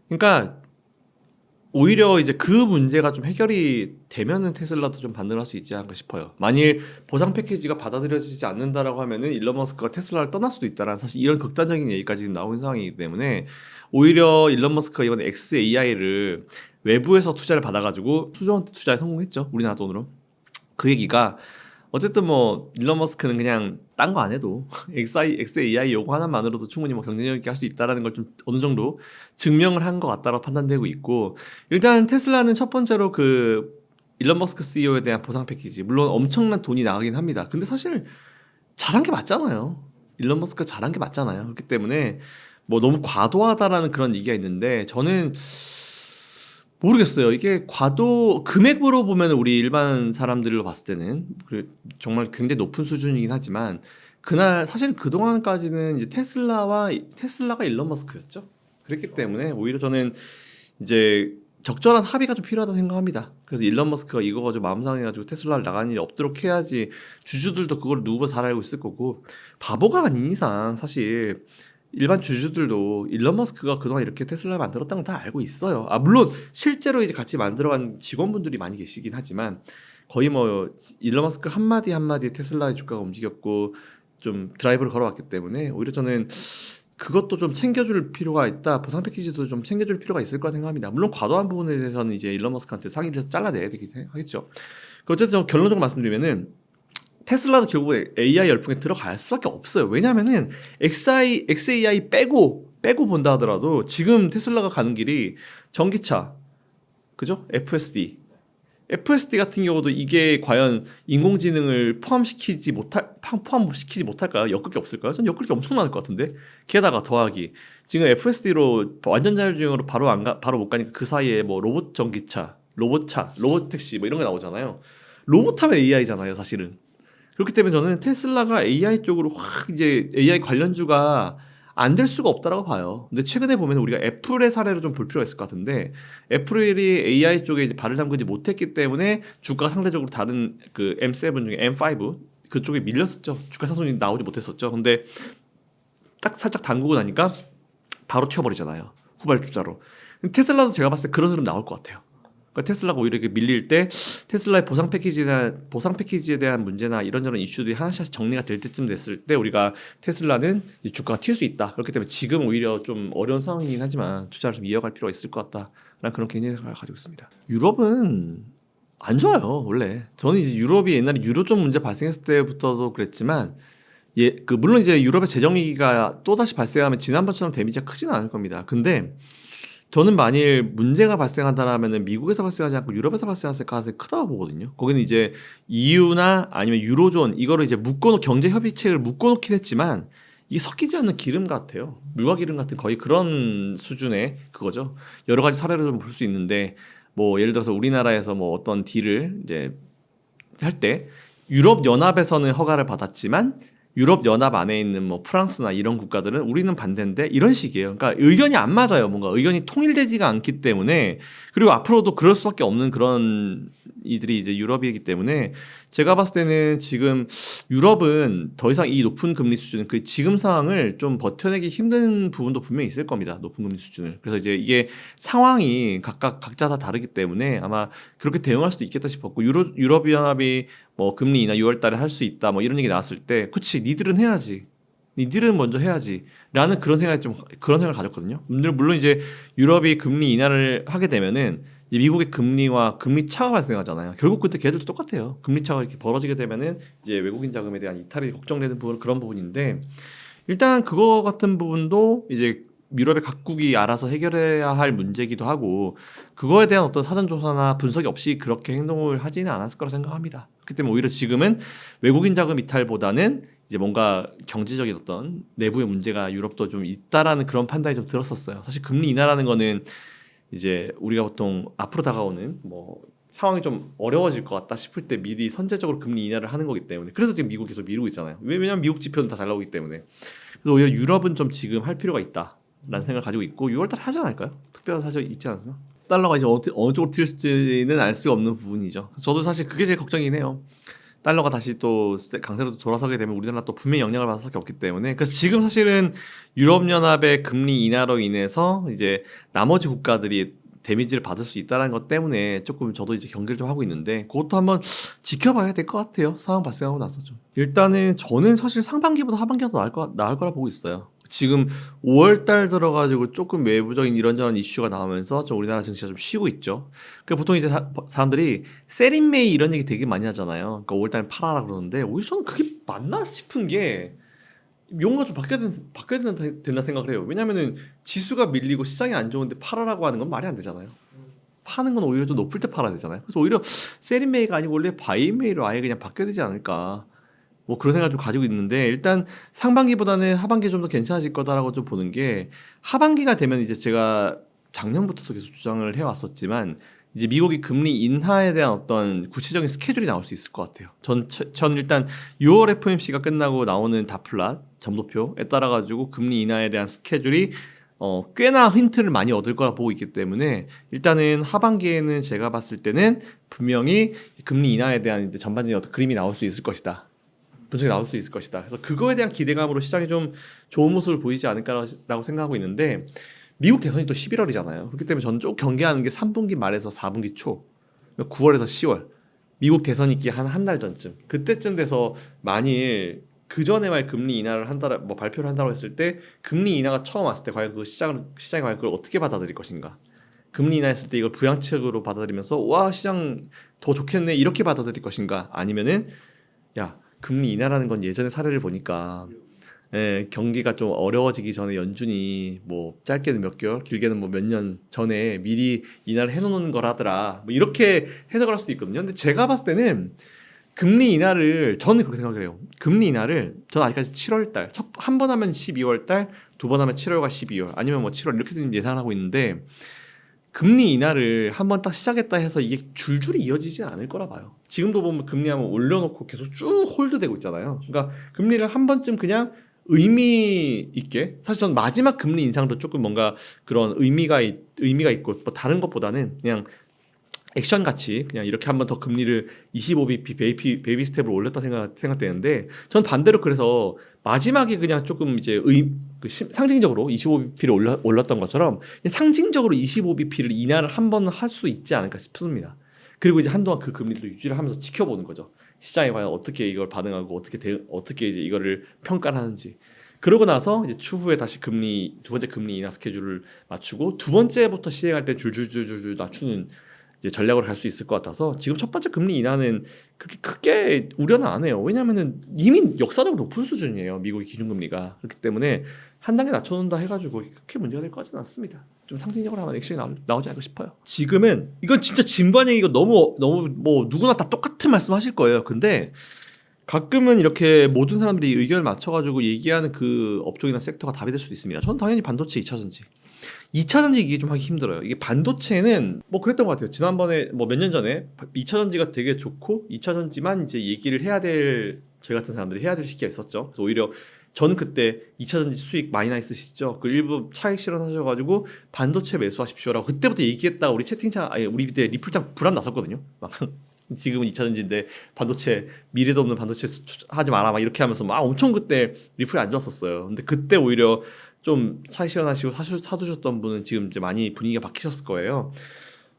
그러니까 오히려 이제 그 문제가 좀 해결이 되면은 테슬라도 좀 반등할 수 있지 않을까 싶어요. 만일 보상 패키지가 받아들여지지 않는다라고 하면은 일론 머스크가 테슬라를 떠날 수도 있다라는 사실 이런 극단적인 얘기까지 지금 나오는 상황이기 때문에 오히려 일론 머스크가 이번에 XAI를 외부에서 투자를 받아가지고 수조원대 투자에 성공했죠. 우리나라 돈으로. 그 얘기가 어쨌든 뭐 일론 머스크는 그냥 딴 거 안 해도 XAI 요거 하나만으로도 충분히 뭐 경쟁력 있게 할 수 있다라는 걸 좀 어느 정도 증명을 한 것 같다고 판단되고 있고 일단 테슬라는 첫 번째로 그 일론 머스크 CEO에 대한 보상 패키지 물론 엄청난 돈이 나가긴 합니다. 근데 사실 잘한 게 맞잖아요. 일론 머스크가 잘한 게 맞잖아요. 그렇기 때문에 뭐 너무 과도하다라는 그런 얘기가 있는데 저는 모르겠어요. 이게 과도 금액으로 보면 우리 일반 사람들로 봤을 때는 정말 굉장히 높은 수준이긴 하지만 그날 사실 그동안까지는 이제 테슬라가 일론 머스크였죠. 그렇기 때문에 오히려 저는 이제 적절한 합의가 좀 필요하다고 생각합니다. 그래서 일론 머스크가 이거 가지고 마음 상해가지고 테슬라를 나가는 일이 없도록 해야지 주주들도 그걸 누구보다 잘 알고 있을 거고 바보가 아닌 이상 사실 일반 주주들도 일론 머스크가 그동안 이렇게 테슬라를 만들었다는 건 다 알고 있어요. 아 물론 실제로 이제 같이 만들어간 직원분들이 많이 계시긴 하지만 거의 뭐 일론 머스크 한마디 한마디에 테슬라의 주가가 움직였고 좀 드라이브를 걸어왔기 때문에 오히려 저는 그것도 좀 챙겨줄 필요가 있다. 보상 패키지도 좀 챙겨줄 필요가 있을 거라 생각합니다. 물론 과도한 부분에 대해서는 이제 일론 머스크한테 상의를 해서 잘라내야 되긴 하겠죠. 어쨌든 결론적으로 말씀드리면은 테슬라도 결국에 AI 열풍에 들어갈 수밖에 없어요. 왜냐하면은 XAI 빼고 본다 하더라도 지금 테슬라가 가는 길이 전기차, 그죠? FSD 같은 경우도 이게 과연 인공지능을 포함시키지 못할까요? 엮을 게 없을까요? 전 엮을 게 엄청 많을 것 같은데. 게다가 더하기 지금 FSD로 완전 자율주행으로 바로 못 가니까 그 사이에 뭐 로봇 전기차, 로봇 택시 뭐 이런 게 나오잖아요. 로봇 하면 AI잖아요, 사실은. 그렇기 때문에 저는 테슬라가 AI 쪽으로 확 이제 AI 관련주가 안 될 수가 없다라고 봐요. 근데 최근에 보면 우리가 애플의 사례를 좀 볼 필요가 있을 것 같은데 애플이 AI 쪽에 이제 발을 담그지 못했기 때문에 주가가 상대적으로 다른 그 M7 중에 M5 그쪽에 밀렸었죠. 주가 상승이 나오지 못했었죠. 근데 딱 살짝 담그고 나니까 바로 튀어버리잖아요. 후발주자로. 테슬라도 제가 봤을 때 그런 흐름 나올 것 같아요. 그러니까 테슬라가 오히려 이렇게 밀릴 때 테슬라의 보상 패키지에 대한 문제나 이런저런 이슈들이 하나씩 정리가 될 때쯤 됐을 때 우리가 테슬라는 주가가 튈 수 있다. 그렇기 때문에 지금 오히려 좀 어려운 상황이긴 하지만 투자를 좀 이어갈 필요가 있을 것 같다라는 그런 개인의 생각을 가지고 있습니다. 유럽은 안 좋아요 원래. 저는 이제 유럽이 옛날에 유로존 문제 발생했을 때부터도 그랬지만 물론 이제 유럽의 재정 위기가 또 다시 발생하면 지난번처럼 데미지가 크지는 않을 겁니다. 근데 저는 만일 문제가 발생한다라면은 미국에서 발생하지 않고 유럽에서 발생할 가능성이 크다고 보거든요. 거기는 이제 EU나 아니면 유로존 이거를 이제 경제 협의체를 묶어놓긴 했지만 이게 섞이지 않는 기름 같아요. 물과 기름 같은 거의 그런 수준의 그거죠. 여러 가지 사례를 좀 볼 수 있는데 뭐 예를 들어서 우리나라에서 뭐 어떤 딜을 이제 할 때 유럽 연합에서는 허가를 받았지만 유럽 연합 안에 있는 뭐 프랑스나 이런 국가들은 우리는 반대인데 이런 식이에요. 그러니까 의견이 안 맞아요. 뭔가 의견이 통일되지가 않기 때문에 그리고 앞으로도 그럴 수밖에 없는 그런 이들이 이제 유럽이기 때문에 제가 봤을 때는 지금 유럽은 더 이상 이 높은 금리 수준 그 지금 상황을 좀 버텨내기 힘든 부분도 분명히 있을 겁니다. 높은 금리 수준을. 그래서 이제 이게 상황이 각자 다 다르기 때문에 아마 그렇게 대응할 수도 있겠다 싶었고 유럽 연합이 뭐 금리 인하 6월 달에 할 수 있다 뭐 이런 얘기 나왔을 때 그치 니들은 해야지. 니들은 먼저 해야지. 라는 그런 생각을 가졌거든요. 물론 이제 유럽이 금리 인하를 하게 되면은 이제 미국의 금리와 금리 차가 발생하잖아요. 결국 그때 걔들도 똑같아요. 금리 차가 이렇게 벌어지게 되면은 이제 외국인 자금에 대한 이탈이 걱정되는 부분 그런 부분인데 일단 그거 같은 부분도 이제 유럽의 각국이 알아서 해결해야 할 문제이기도 하고 그거에 대한 어떤 사전 조사나 분석이 없이 그렇게 행동을 하지는 않았을 거라 생각합니다. 그렇기 때문에 오히려 지금은 외국인 자금 이탈보다는 이제 뭔가 경제적인 어떤 내부의 문제가 유럽도 좀 있다라는 그런 판단이 좀 들었었어요. 사실 금리 인하라는 거는 이제 우리가 보통 앞으로 다가오는 뭐 상황이 좀 어려워질 것 같다 싶을 때 미리 선제적으로 금리 인하를 하는 거기 때문에 그래서 지금 미국이 계속 미루고 있잖아요. 왜냐하면 미국 지표는 다 잘 나오기 때문에. 그래서 오히려 유럽은 좀 지금 할 필요가 있다라는 생각을 가지고 있고 6월달에 하지 않을까요? 특별한 사정이 있지 않았나? 달러가 이제 어느 쪽으로 튈지는 알 수가 없는 부분이죠. 저도 사실 그게 제일 걱정이긴 해요. 달러가 다시 또 강세로 돌아서게 되면 우리나라 또 분명히 영향을 받을 수밖에 없기 때문에 그래서 지금 사실은 유럽연합의 금리 인하로 인해서 이제 나머지 국가들이 데미지를 받을 수 있다는 것 때문에 조금 저도 이제 경계를 좀 하고 있는데 그것도 한번 지켜봐야 될 것 같아요. 상황 발생하고 나서 좀. 일단은 저는 사실 상반기보다 하반기가 더 나을 거라 보고 있어요. 지금 5월 달 들어가지고 조금 외부적인 이런저런 이슈가 나오면서 좀 우리나라 증시가 좀 쉬고 있죠. 그 보통 이제 사람들이 세린메이 이런 얘기 되게 많이 하잖아요. 그러니까 5월 달에 팔아라 그러는데 오히려 저는 그게 맞나 싶은 게 용어가 좀 바뀌어야 된다 생각을 해요. 왜냐면은 지수가 밀리고 시장이 안 좋은데 팔아라고 하는 건 말이 안 되잖아요. 파는 건 오히려 좀 높을 때 팔아야 되잖아요. 그래서 오히려 세린메이가 아니고 원래 바이메이로 아예 그냥 바뀌어야 되지 않을까. 뭐 그런 생각을 좀 가지고 있는데 일단 상반기보다는 하반기 좀 더 괜찮아질 거다라고 좀 보는 게 하반기가 되면 이제 제가 작년부터도 계속 주장을 해왔었지만 이제 미국이 금리 인하에 대한 어떤 구체적인 스케줄이 나올 수 있을 것 같아요. 전 일단 6월 FOMC가 끝나고 나오는 다플랏 점도표에 따라 가지고 금리 인하에 대한 스케줄이 꽤나 힌트를 많이 얻을 거라 보고 있기 때문에 일단은 하반기에는 제가 봤을 때는 분명히 금리 인하에 대한 이제 전반적인 어떤 그림이 나올 수 있을 것이다. 분석이 나올 수 있을 것이다. 그래서 그거에 대한 기대감으로 시장이 좀 좋은 모습을 보이지 않을까라고 생각하고 있는데 미국 대선이 또 11월이잖아요. 그렇기 때문에 저는 좀 경계하는 게 3분기 말에서 4분기 초, 9월에서 10월 미국 대선 있기 한 달 전쯤 그때쯤 돼서 만일 그 전에 말 금리 인하를 한다 뭐 발표를 한다고 했을 때 금리 인하가 처음 왔을 때 과연 그 시장이 과연 그걸 어떻게 받아들일 것인가? 금리 인하했을 때 이걸 부양책으로 받아들이면서 와 시장 더 좋겠네 이렇게 받아들일 것인가? 아니면은 야 금리 인하라는 건 예전의 사례를 보니까 경기가 좀 어려워지기 전에 연준이 뭐 짧게는 몇 개월, 길게는 뭐 몇 년 전에 미리 인하를 해놓는 거라더라. 뭐 이렇게 해석을 할 수도 있거든요. 근데 제가 봤을 때는 금리 인하를 저는 그렇게 생각해요. 금리 인하를 저는 아직까지 7월 달, 한 번 하면 12월 달, 두 번 하면 7월과 12월, 아니면 뭐 7월 이렇게 예상을 하고 있는데 금리 인하를 한 번 딱 시작했다 해서 이게 줄줄이 이어지진 않을 거라 봐요. 지금도 보면 금리 한번 올려놓고 계속 쭉 홀드되고 있잖아요. 그러니까 금리를 한 번쯤 그냥 의미 있게 사실 전 마지막 금리 인상도 조금 뭔가 그런 의미가 있고 뭐 다른 것보다는 그냥 액션 같이 그냥 이렇게 한번 더 금리를 25bp 베이비 스텝으로 올렸다 생각되는데 전 반대로 그래서 마지막에 그냥 조금 이제 상징적으로 25bp를 올렸던 것처럼 상징적으로 25bp를 인하를 한 번 할 수 있지 않을까 싶습니다. 그리고 이제 한동안 그 금리를 유지를 하면서 지켜보는 거죠. 시장이 과연 어떻게 이걸 반응하고 어떻게 이제 이거를 평가를 하는지. 그러고 나서 이제 추후에 다시 두 번째 금리 인하 스케줄을 맞추고 두 번째부터 시행할 때 줄줄줄줄 낮추는 이제 전략으로 갈 수 있을 것 같아서 지금 첫 번째 금리 인하는 그렇게 크게 우려는 안 해요. 왜냐하면은 이미 역사적으로 높은 수준이에요. 미국의 기준금리가. 그렇기 때문에 한 단계 낮춰놓는다 해가지고 크게 문제가 될 것 같지는 않습니다. 좀 상징적으로 하면 액션이 나오지 않을까 싶어요. 지금은 이건 진짜 진반영 이거 너무 뭐 누구나 다 똑같은 말씀하실 거예요. 근데 가끔은 이렇게 모든 사람들이 의견을 맞춰가지고 얘기하는 그 업종이나 섹터가 답이 될 수도 있습니다. 저는 당연히 반도체 2차전지. 2차전지 이게 좀 하기 힘들어요. 이게 반도체는 뭐 그랬던 것 같아요. 지난번에 뭐 몇 년 전에 2차전지가 되게 좋고 2차전지만 이제 얘기를 해야 될 저희 같은 사람들이 해야 될 시기가 있었죠. 그래서 오히려 저는 그때 2차전지 수익 많이 나 있으시죠? 그 일부 차익 실현하셔가지고 반도체 매수하십시오라고 그때부터 얘기했다가 우리 채팅창 우리 그때 리플창 불안 났었거든요. 막 지금은 2차전지인데 반도체 미래도 없는 반도체 하지 마라 막 이렇게 하면서 막 엄청 그때 리플이 안 좋았었어요. 근데 그때 오히려 좀 차익 실현하시고 사두셨던 분은 지금 이제 많이 분위기가 바뀌셨을 거예요.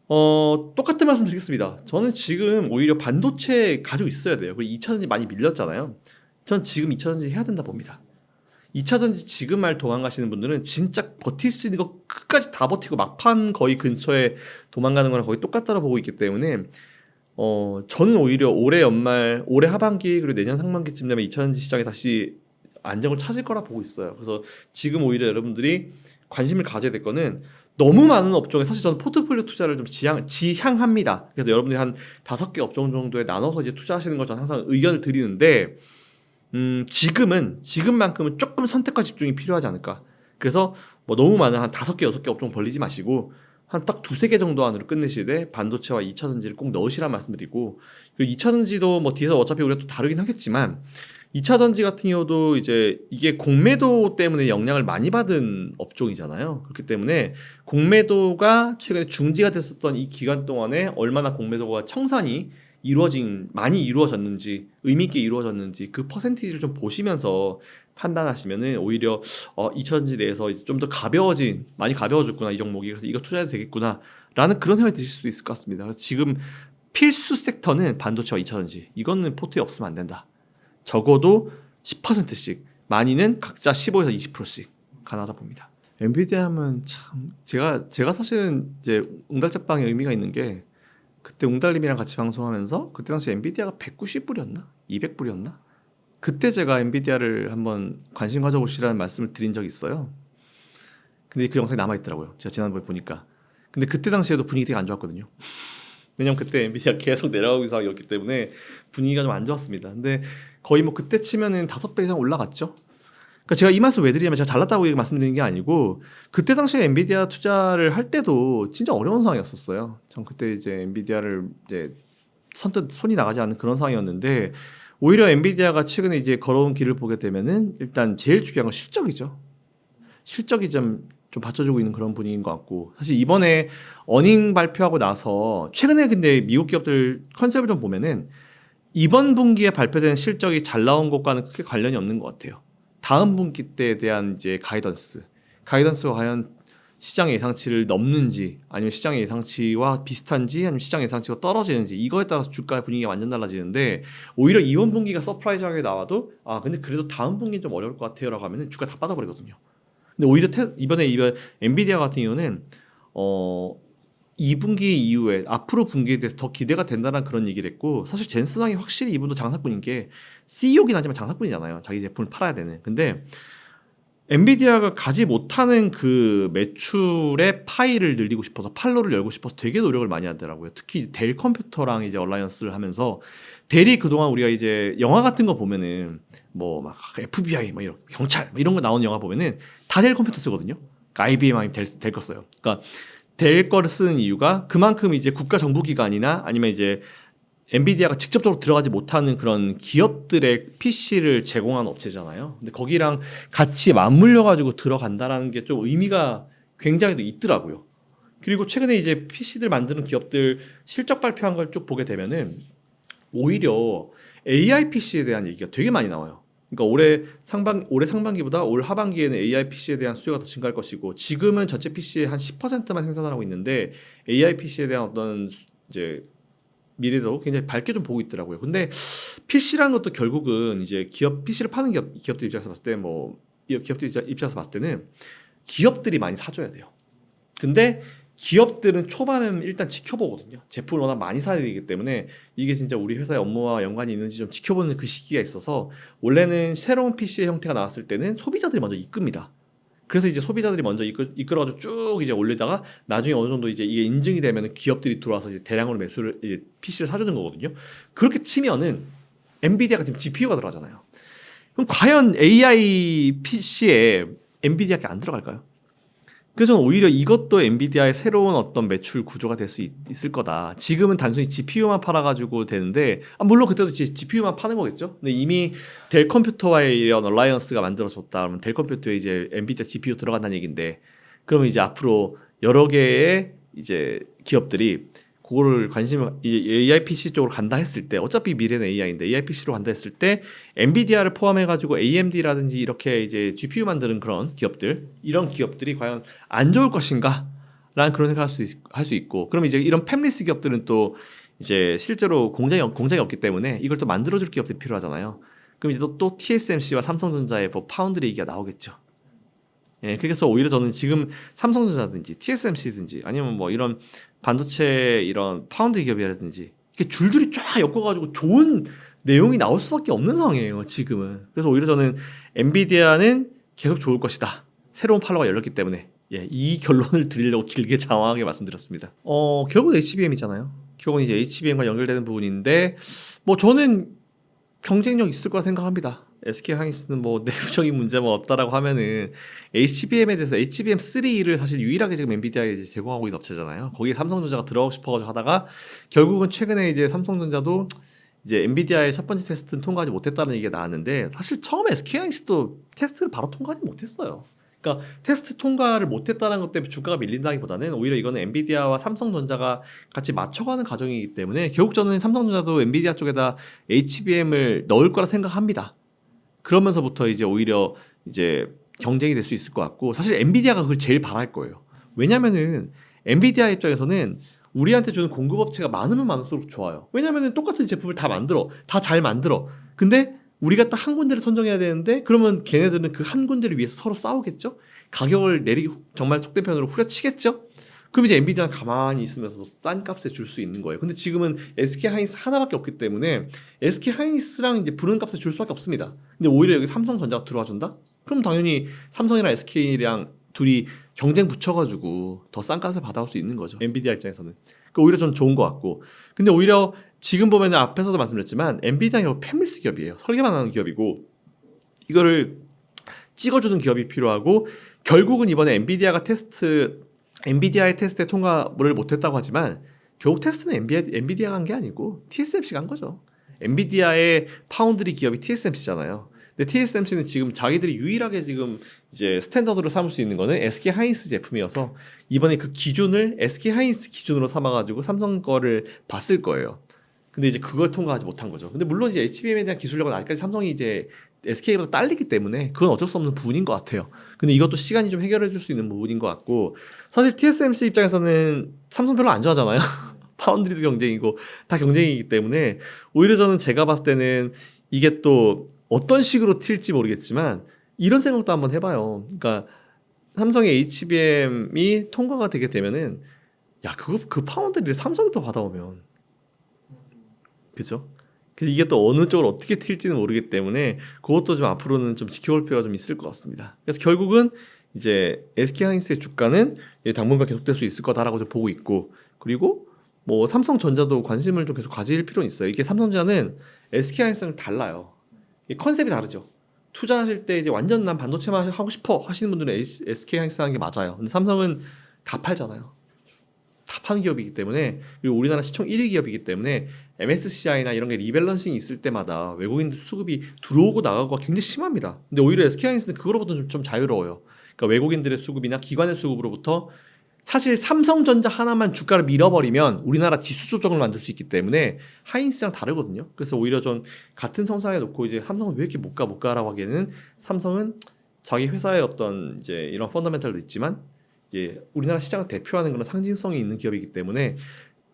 똑같은 말씀 드리겠습니다. 저는 지금 오히려 반도체 가지고 있어야 돼요. 그리고 2차전지 많이 밀렸잖아요. 전 지금 2차전지 해야 된다 봅니다. 2차전지 지금 말 도망가시는 분들은 진짜 버틸 수 있는 거 끝까지 다 버티고 막판 거의 근처에 도망가는 거랑 거의 똑같다고 보고 있기 때문에 저는 오히려 올해 연말, 올해 하반기 그리고 내년 상반기쯤 되면 2차전지 시장이 다시 안정을 찾을 거라 보고 있어요. 그래서 지금 오히려 여러분들이 관심을 가져야 될 거는 너무 많은 업종에 사실 저는 포트폴리오 투자를 좀 지향합니다. 그래서 여러분들이 한 5개 업종 정도에 나눠서 이제 투자하시는 걸 저는 항상 의견을 드리는데 지금만큼은 조금 선택과 집중이 필요하지 않을까. 그래서 뭐 너무 많은 한 5개, 6개 업종 벌리지 마시고 한 딱 2-3개 정도 안으로 끝내시되 반도체와 2차전지를 꼭 넣으시란 말씀드리고 그리고 2차전지도 뭐 뒤에서 어차피 우리가 또 다루긴 하겠지만 2차전지 같은 경우도 이제 이게 공매도 때문에 영향을 많이 받은 업종이잖아요. 그렇기 때문에 공매도가 최근에 중지가 됐었던 이 기간 동안에 얼마나 공매도가 청산이 많이 이루어졌는지 의미 있게 이루어졌는지 그 퍼센티지를 좀 보시면서 판단하시면은 오히려 2000지 내에서 좀 더 많이 가벼워졌구나 이 종목이. 그래서 이거 투자해도 되겠구나라는 그런 생각이 드실 수도 있을 것 같습니다. 그래서 지금 필수 섹터는 반도체와 2차전지. 이거는 포트에 없으면 안 된다. 적어도 10%씩, 많이는 각자 15에서 20%씩 가능하다 봅니다. 엔비디아 하면 참 제가 사실은 이제 웅달짝방에 의미가 있는 게 그때 웅달님이랑 같이 방송하면서 그때 당시 엔비디아가 190불이었나? 200불이었나? 그때 제가 엔비디아를 한번 관심 가져보시라는 말씀을 드린 적이 있어요. 근데 그 영상이 남아있더라고요. 제가 지난번에 보니까. 근데 그때 당시에도 분위기 되게 안 좋았거든요. 왜냐면 그때 엔비디아 계속 내려가고 상황이었기 때문에 분위기가 좀 안 좋았습니다. 근데 거의 뭐 그때 치면은 5배 이상 올라갔죠. 그러니까 제가 이 말씀 왜 드리냐면 제가 잘났다고 말씀드리는 게 아니고 그때 당시에 엔비디아 투자를 할 때도 진짜 어려운 상황이었었어요. 전 그때 이제 엔비디아를 이제 선뜻 손이 나가지 않는 그런 상황이었는데 오히려 엔비디아가 최근에 이제 걸어온 길을 보게 되면은 일단 제일 중요한 건 실적이죠. 실적이 좀 받쳐주고 있는 그런 분위기인 것 같고 사실 이번에 어닝 발표하고 나서 최근에 근데 미국 기업들 컨셉을 좀 보면은 이번 분기에 발표된 실적이 잘 나온 것과는 크게 관련이 없는 것 같아요. 다음 분기 때에 대한 이제 가이던스가 과연 시장 예상치를 넘는지 아니면 시장 예상치와 비슷한지 아니면 시장 예상치가 떨어지는지 이거에 따라서 주가 분위기가 완전 달라지는데 오히려 이번 분기가 서프라이즈하게 나와도 근데 그래도 다음 분기는 좀 어려울 것 같아요라고 하면은 주가 다 빠져버리거든요. 근데 오히려 이번에 엔비디아 같은 경우는 2분기 이후에 앞으로 분기에 대해서 더 기대가 된다는 그런 얘기를 했고 사실 젠슨 황이 확실히 이분도 장사꾼인 게 CEO긴 하지만 장사꾼이잖아요. 자기 제품을 팔아야 되는. 근데 엔비디아가 가지 못하는 그 매출의 파일을 늘리고 싶어서 팔로를 열고 싶어서 되게 노력을 많이 하더라고요. 특히 델 컴퓨터랑 이제 얼라이언스를 하면서 델이 그동안 우리가 이제 영화 같은 거 보면은 뭐 막 FBI 뭐 이런 경찰 뭐 이런 거 나오는 영화 보면은 다 델 컴퓨터 쓰거든요. 그러니까 IBM 아니면 델 거 써요. 그러니까 델 거를 쓰는 이유가 그만큼 이제 국가 정부 기관이나 아니면 이제 엔비디아가 직접적으로 들어가지 못하는 그런 기업들의 PC를 제공하는 업체잖아요. 근데 거기랑 같이 맞물려 가지고 들어간다라는 게 좀 의미가 굉장히 또 있더라고요. 그리고 최근에 이제 PC들 만드는 기업들 실적 발표한 걸 쭉 보게 되면은 오히려 AI PC에 대한 얘기가 되게 많이 나와요. 그러니까 올해 상반기보다 올 하반기에는 AI PC에 대한 수요가 더 증가할 것이고 지금은 전체 PC의 한 10%만 생산하고 있는데 AI PC에 대한 어떤 이제 미래도 굉장히 밝게 좀 보고 있더라고요. 근데 PC라는 것도 결국은 이제 PC를 파는 기업들 입장에서 봤을 때 기업들 입장에서 봤을 때는 기업들이 많이 사줘야 돼요. 근데 기업들은 초반은 일단 지켜보거든요. 제품을 워낙 많이 사야 되기 때문에 이게 진짜 우리 회사의 업무와 연관이 있는지 좀 지켜보는 그 시기가 있어서 원래는 새로운 PC의 형태가 나왔을 때는 소비자들이 먼저 이끕니다. 그래서 이제 소비자들이 먼저 이끌어가지고 쭉 이제 올리다가 나중에 어느 정도 이제 이게 인증이 되면 기업들이 들어와서 이제 대량으로 이제 PC를 사주는 거거든요. 그렇게 치면은 엔비디아가 지금 GPU가 들어가잖아요. 그럼 과연 AI PC에 엔비디아가 안 들어갈까요? 그래서 저는 오히려 이것도 엔비디아의 새로운 어떤 매출 구조가 될 수 있을 거다. 지금은 단순히 GPU만 팔아가지고 되는데 물론 그때도 GPU만 파는 거겠죠. 근데 이미 델 컴퓨터와의 이런 얼라이언스가 만들어졌다. 그러면 델 컴퓨터에 이제 엔비디아 GPU 들어간다는 얘기인데 그러면 이제 앞으로 여러 개의 이제 기업들이 그거를 AI PC 쪽으로 간다 했을 때 어차피 미래는 AI인데 AI PC로 간다 했을 때 엔비디아를 포함해가지고 AMD라든지 이렇게 이제 GPU 만드는 그런 기업들 이런 기업들이 과연 안 좋을 것인가? 라는 그런 생각을 할 수 있고 그럼 이제 이런 팹리스 기업들은 또 이제 실제로 공장이 없기 때문에 이걸 또 만들어줄 기업들이 필요하잖아요. 그럼 이제 또 TSMC와 삼성전자의 뭐 파운드리 얘기가 나오겠죠. 예, 그래서 오히려 저는 지금 삼성전자든지 TSMC든지 아니면 뭐 이런 반도체 이런 파운드 기업이라든지 이렇게 줄줄이 쫙 엮어가지고 좋은 내용이 나올 수밖에 없는 상황이에요 지금은. 그래서 오히려 저는 엔비디아는 계속 좋을 것이다. 새로운 팔로가 열렸기 때문에 이 결론을 드리려고 길게 장황하게 말씀드렸습니다. 결국은 HBM이잖아요. 결국은 이제 HBM과 연결되는 부분인데 뭐 저는 경쟁력 있을 거라 생각합니다. SK하이닉스는 뭐 내부적인 문제만 없다라고 하면은 HBM에 대해서 HBM3를 사실 유일하게 지금 엔비디아에 제공하고 있는 업체잖아요. 거기에 삼성전자가 들어가고 싶어가지고 하다가 결국은 최근에 이제 삼성전자도 이제 엔비디아의 첫 번째 테스트는 통과하지 못했다는 얘기가 나왔는데 사실 처음에 SK하이닉스도 테스트를 바로 통과하지 못했어요. 그러니까 테스트 통과를 못했다는 것 때문에 주가가 밀린다기보다는 오히려 이거는 엔비디아와 삼성전자가 같이 맞춰가는 과정이기 때문에 결국 저는 삼성전자도 엔비디아 쪽에다 HBM을 넣을 거라 생각합니다. 그러면서부터 이제 오히려 이제 경쟁이 될 수 있을 것 같고, 사실 엔비디아가 그걸 제일 바랄 거예요. 왜냐면은 엔비디아 입장에서는 우리한테 주는 공급 업체가 많으면 많을수록 좋아요. 왜냐면은 똑같은 제품을 다 만들어, 다 잘 만들어. 근데 우리가 딱 한 군데를 선정해야 되는데, 그러면 걔네들은 그 한 군데를 위해서 서로 싸우겠죠? 가격을 내리기 정말 속된 편으로 후려치겠죠? 그럼 이제 엔비디아는 가만히 있으면서 싼 값에 줄 수 있는 거예요. 근데 지금은 SK 하이닉스 하나밖에 없기 때문에 SK 하이닉스랑 이제 부르는 값에 줄 수밖에 없습니다. 근데 오히려 여기 삼성전자가 들어와 준다? 그럼 당연히 삼성이랑 SK랑 둘이 경쟁 붙여가지고 더 싼 값을 받아올 수 있는 거죠. 엔비디아 입장에서는. 그러니까 오히려 좀 좋은 것 같고. 근데 오히려 지금 보면 앞에서도 말씀드렸지만 엔비디아가 팹리스 기업이에요. 설계만 하는 기업이고, 이거를 찍어주는 기업이 필요하고, 결국은 이번에 엔비디아의 테스트에 통과를 못했다고 하지만 결국 테스트는 엔비디아가 한 게 아니고 TSMC가 한 거죠. 엔비디아의 파운드리 기업이 TSMC잖아요. 근데 TSMC는 지금 자기들이 유일하게 지금 이제 스탠더드로 삼을 수 있는 거는 SK 하이닉스 제품이어서 이번에 그 기준을 SK 하이닉스 기준으로 삼아가지고 삼성 거를 봤을 거예요. 근데 이제 그걸 통과하지 못한 거죠. 근데 물론 이제 HBM에 대한 기술력은 아직까지 삼성이 이제 SK보다 딸리기 때문에 그건 어쩔 수 없는 부분인 것 같아요. 근데 이것도 시간이 좀 해결해 줄 수 있는 부분인 것 같고, 사실 TSMC 입장에서는 삼성 별로 안 좋아하잖아요. 파운드리도 경쟁이고 다 경쟁이기 때문에 오히려 저는 제가 봤을 때는 이게 또 어떤 식으로 튈지 모르겠지만 이런 생각도 한번 해봐요. 그러니까 삼성의 HBM이 통과가 되게 되면은, 야, 그 파운드리를 삼성이 또 받아오면, 그죠? 이게 또 어느 쪽으로 어떻게 튈지는 모르기 때문에 그것도 좀 앞으로는 좀 지켜볼 필요가 좀 있을 것 같습니다. 그래서 결국은 이제 SK하이닉스의 주가는 당분간 계속될 수 있을 거다라고 좀 보고 있고, 그리고 뭐 삼성전자도 관심을 좀 계속 가질 필요는 있어요. 이게 삼성전자는 SK하이닉스랑 달라요. 이 컨셉이 다르죠. 투자하실 때 이제 완전 난 반도체만 하고 싶어 하시는 분들은 SK하이닉스 하는 게 맞아요. 근데 삼성은 다 팔잖아요. 다 파는 기업이기 때문에, 그리고 우리나라 시총 1위 기업이기 때문에 MSCI나 이런 게 리밸런싱이 있을 때마다 외국인들 수급이 들어오고 나가고가 굉장히 심합니다. 근데 오히려 SK하이닉스는 그거로부터 좀 자유로워요. 그러니까 외국인들의 수급이나 기관의 수급으로부터 사실 삼성전자 하나만 주가를 밀어버리면 우리나라 지수 조정을 만들 수 있기 때문에 하이닉스랑 다르거든요. 그래서 오히려 좀 같은 성상에 놓고 이제 삼성은 왜 이렇게 못 가라고 하기에는, 삼성은 자기 회사의 어떤 이제 이런 펀더멘탈도 있지만 이제 우리나라 시장을 대표하는 그런 상징성이 있는 기업이기 때문에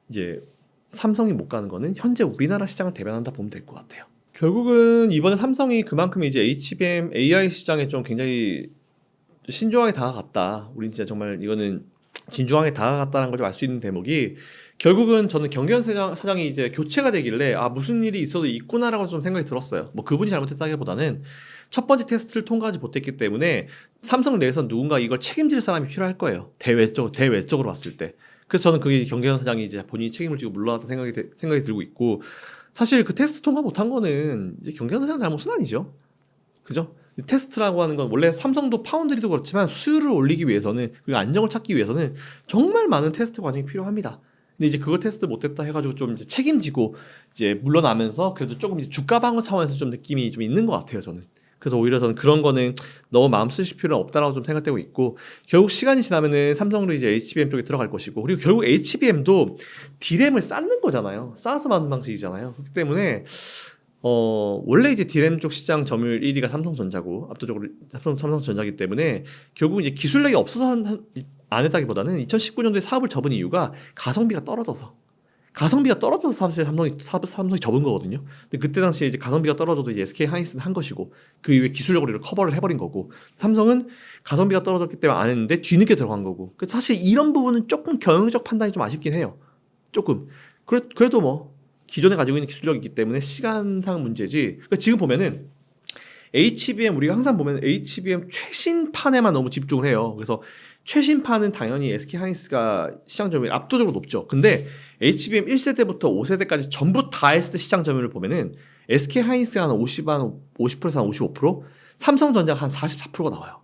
이제 삼성이 못 가는 거는 현재 우리나라 시장을 대변한다 보면 될 것 같아요. 결국은 이번에 삼성이 그만큼 이제 HBM AI 시장에 좀 굉장히 신중하게 다가갔다. 우린 진짜 정말 이거는 진중하게 다가갔다는 걸 좀 알 수 있는 대목이, 결국은 저는 경경 사장이 이제 교체가 되길래 아, 무슨 일이 있어도 있구나라고 좀 생각이 들었어요. 뭐 그분이 잘못했다기보다는 첫 번째 테스트를 통과하지 못했기 때문에 삼성 내에서 누군가 이걸 책임질 사람이 필요할 거예요. 대외적으로 봤을 때. 그래서 저는 그게 경경 사장이 이제 본인이 책임을 지고 물러났다 생각이 들고 있고, 사실 그 테스트 통과 못한 거는 이제 경경 사장 잘못은 아니죠. 그죠? 테스트라고 하는 건 원래 삼성도 파운드리도 그렇지만 수율을 올리기 위해서는, 그리고 안정을 찾기 위해서는 정말 많은 테스트 과정이 필요합니다. 근데 이제 그걸 테스트 못했다 해가지고 좀 이제 책임지고 이제 물러나면서 그래도 조금 이제 주가 방어 차원에서 좀 느낌이 좀 있는 것 같아요, 저는. 그래서 오히려 저는 그런 거는 너무 마음 쓰실 필요는 없다라고 좀 생각되고 있고, 결국 시간이 지나면은 삼성도 이제 HBM 쪽에 들어갈 것이고, 그리고 결국 HBM도 D램을 쌓는 거잖아요. 쌓아서 만든 방식이잖아요. 그렇기 때문에 원래 이제 D램 쪽 시장 점유율 1위가 삼성전자고 압도적으로 삼성전자기 때문에 결국 이제 기술력이 없어서 안 했다기보다는 2019년도에 사업을 접은 이유가 가성비가 떨어져서 사실 삼성이 접은 거거든요. 근데 그때 당시에 이제 가성비가 떨어져도 이제 SK 하이닉스는 한 것이고, 그 이후에 기술력으로 이걸 커버를 해버린 거고, 삼성은 가성비가 떨어졌기 때문에 안 했는데 뒤늦게 들어간 거고. 사실 이런 부분은 조금 경영적 판단이 좀 아쉽긴 해요. 조금. 그래도 뭐 기존에 가지고 있는 기술력이기 때문에 시간상 문제지. 그러니까 지금 보면은 HBM, 우리가 항상 보면 HBM 최신판에만 너무 집중을 해요. 그래서 최신판은 당연히 SK 하이닉스가 시장 점유율이 압도적으로 높죠. 근데 HBM 1세대부터 5세대까지 전부 다 했을 때 시장 점유율을 보면은 SK 하이닉스가 한 50%에서 한 55%, 삼성전자가 한 44%가 나와요.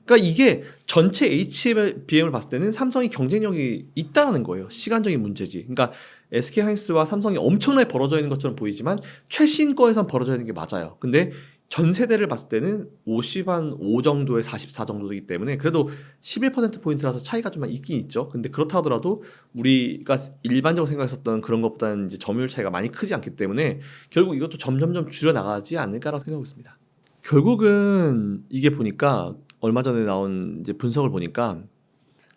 그러니까 이게 전체 HBM을 봤을 때는 삼성이 경쟁력이 있다는 거예요. 시간적인 문제지. 그러니까 SK 하이닉스와 삼성이 엄청나게 벌어져 있는 것처럼 보이지만 최신 거에선 벌어져 있는 게 맞아요. 근데 전 세대를 봤을 때는 50한 5 정도의 44 정도이기 때문에 그래도 11%포인트라서 차이가 좀 있긴 있죠. 근데 그렇다 하더라도 우리가 일반적으로 생각했었던 그런 것보다는 이제 점유율 차이가 많이 크지 않기 때문에 결국 이것도 점점점 줄여나가지 않을까라고 생각하고 있습니다. 결국은 이게 보니까 얼마 전에 나온 이제 분석을 보니까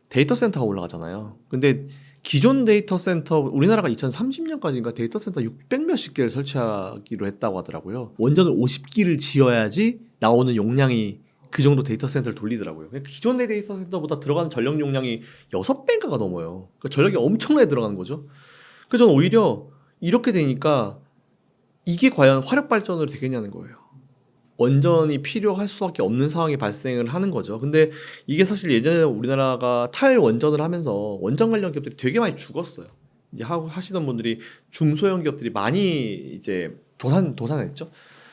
데이터 센터가 올라가잖아요. 근데 기존 데이터 센터 우리나라가 2030년까지인가 데이터 센터 600 몇십 개를 설치하기로 했다고 하더라고요. 원전을 50기를 지어야지 나오는 용량이 그 정도 데이터 센터를 돌리더라고요. 그러니까 기존 데이터 센터보다 들어가는 전력 용량이 6배인가가 넘어요. 그러니까 전력이 엄청나게 들어가는 거죠. 그래서 저는 오히려 이렇게 되니까 이게 과연 화력 발전으로 되겠냐는 거예요. 원전이 필요할 수밖에 없는 상황이 발생을 하는 거죠. 근데 이게 사실 예전에 우리나라가 탈원전을 하면서 원전 관련 기업들이 되게 많이 죽었어요. 이제 하시던 분들이 중소형 기업들이 많이 이제 도산했죠.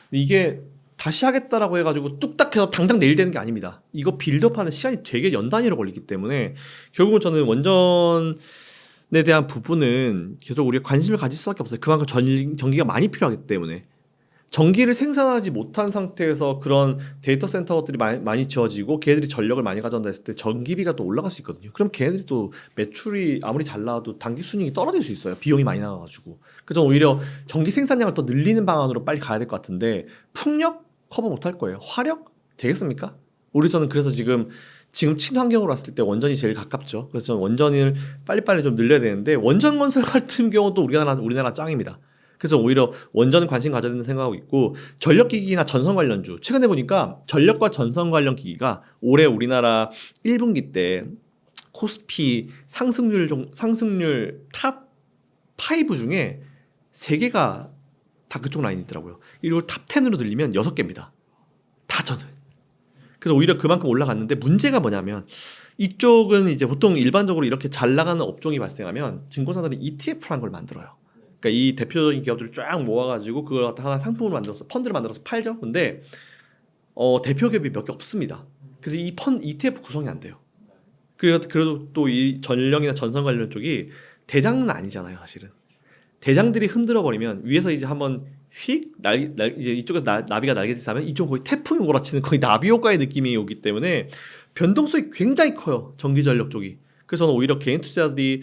이게 다시 하겠다라고 해가지고 뚝딱 해서 당장 내일 되는 게 아닙니다. 이거 빌드업하는 시간이 되게 연 단위로 걸리기 때문에 결국은 저는 원전에 대한 부분은 계속 우리가 관심을 가질 수밖에 없어요. 그만큼 전기가 많이 필요하기 때문에. 전기를 생산하지 못한 상태에서 그런 데이터 센터들이 많이 지어지고 걔네들이 전력을 많이 가져온다 했을 때 전기비가 또 올라갈 수 있거든요. 그럼 걔네들이 또 매출이 아무리 잘 나와도 단기 순이익이 떨어질 수 있어요. 비용이 많이 나가가지고. 그래서 오히려 전기 생산량을 더 늘리는 방안으로 빨리 가야 될 것 같은데 풍력 커버 못할 거예요. 화력 되겠습니까? 우리 저는 그래서 지금 친환경으로 왔을 때 원전이 제일 가깝죠. 그래서 저는 원전을 빨리빨리 좀 늘려야 되는데 원전 건설 같은 경우도 우리나라 짱입니다. 그래서 오히려 원전은 관심 가져야 된다고 생각하고 있고 전력기기나 전선 관련주 최근에 보니까 전력과 전선 관련 기기가 올해 우리나라 1분기 때 코스피 상승률 탑 5 중에 3개가 다 그쪽 라인이 있더라고요. 이걸 탑 10으로 들리면 6개입니다. 다 저는. 그래서 오히려 그만큼 올라갔는데 문제가 뭐냐면 이쪽은 이제 보통 일반적으로 이렇게 잘 나가는 업종이 발생하면 증권사들이 ETF라는 걸 만들어요. 그러니까 이 대표적인 기업들을 쫙 모아가지고 그걸 갖다 하나 상품으로 만들어서 펀드를 만들어서 팔죠. 근데 대표 기업이 몇 개 없습니다. 그래서 이 ETF 구성이 안 돼요. 그래도 또 이 전력이나 전선 관련 쪽이 대장은 아니잖아요, 사실은. 대장들이 흔들어 버리면 위에서 이제 한번 이제 이쪽에서 나비가 날개짓 하면 이쪽 거의 태풍이 몰아치는 거의 나비 효과의 느낌이 오기 때문에 변동성이 굉장히 커요, 전기 전력 쪽이. 그래서 저는 오히려 개인 투자자들이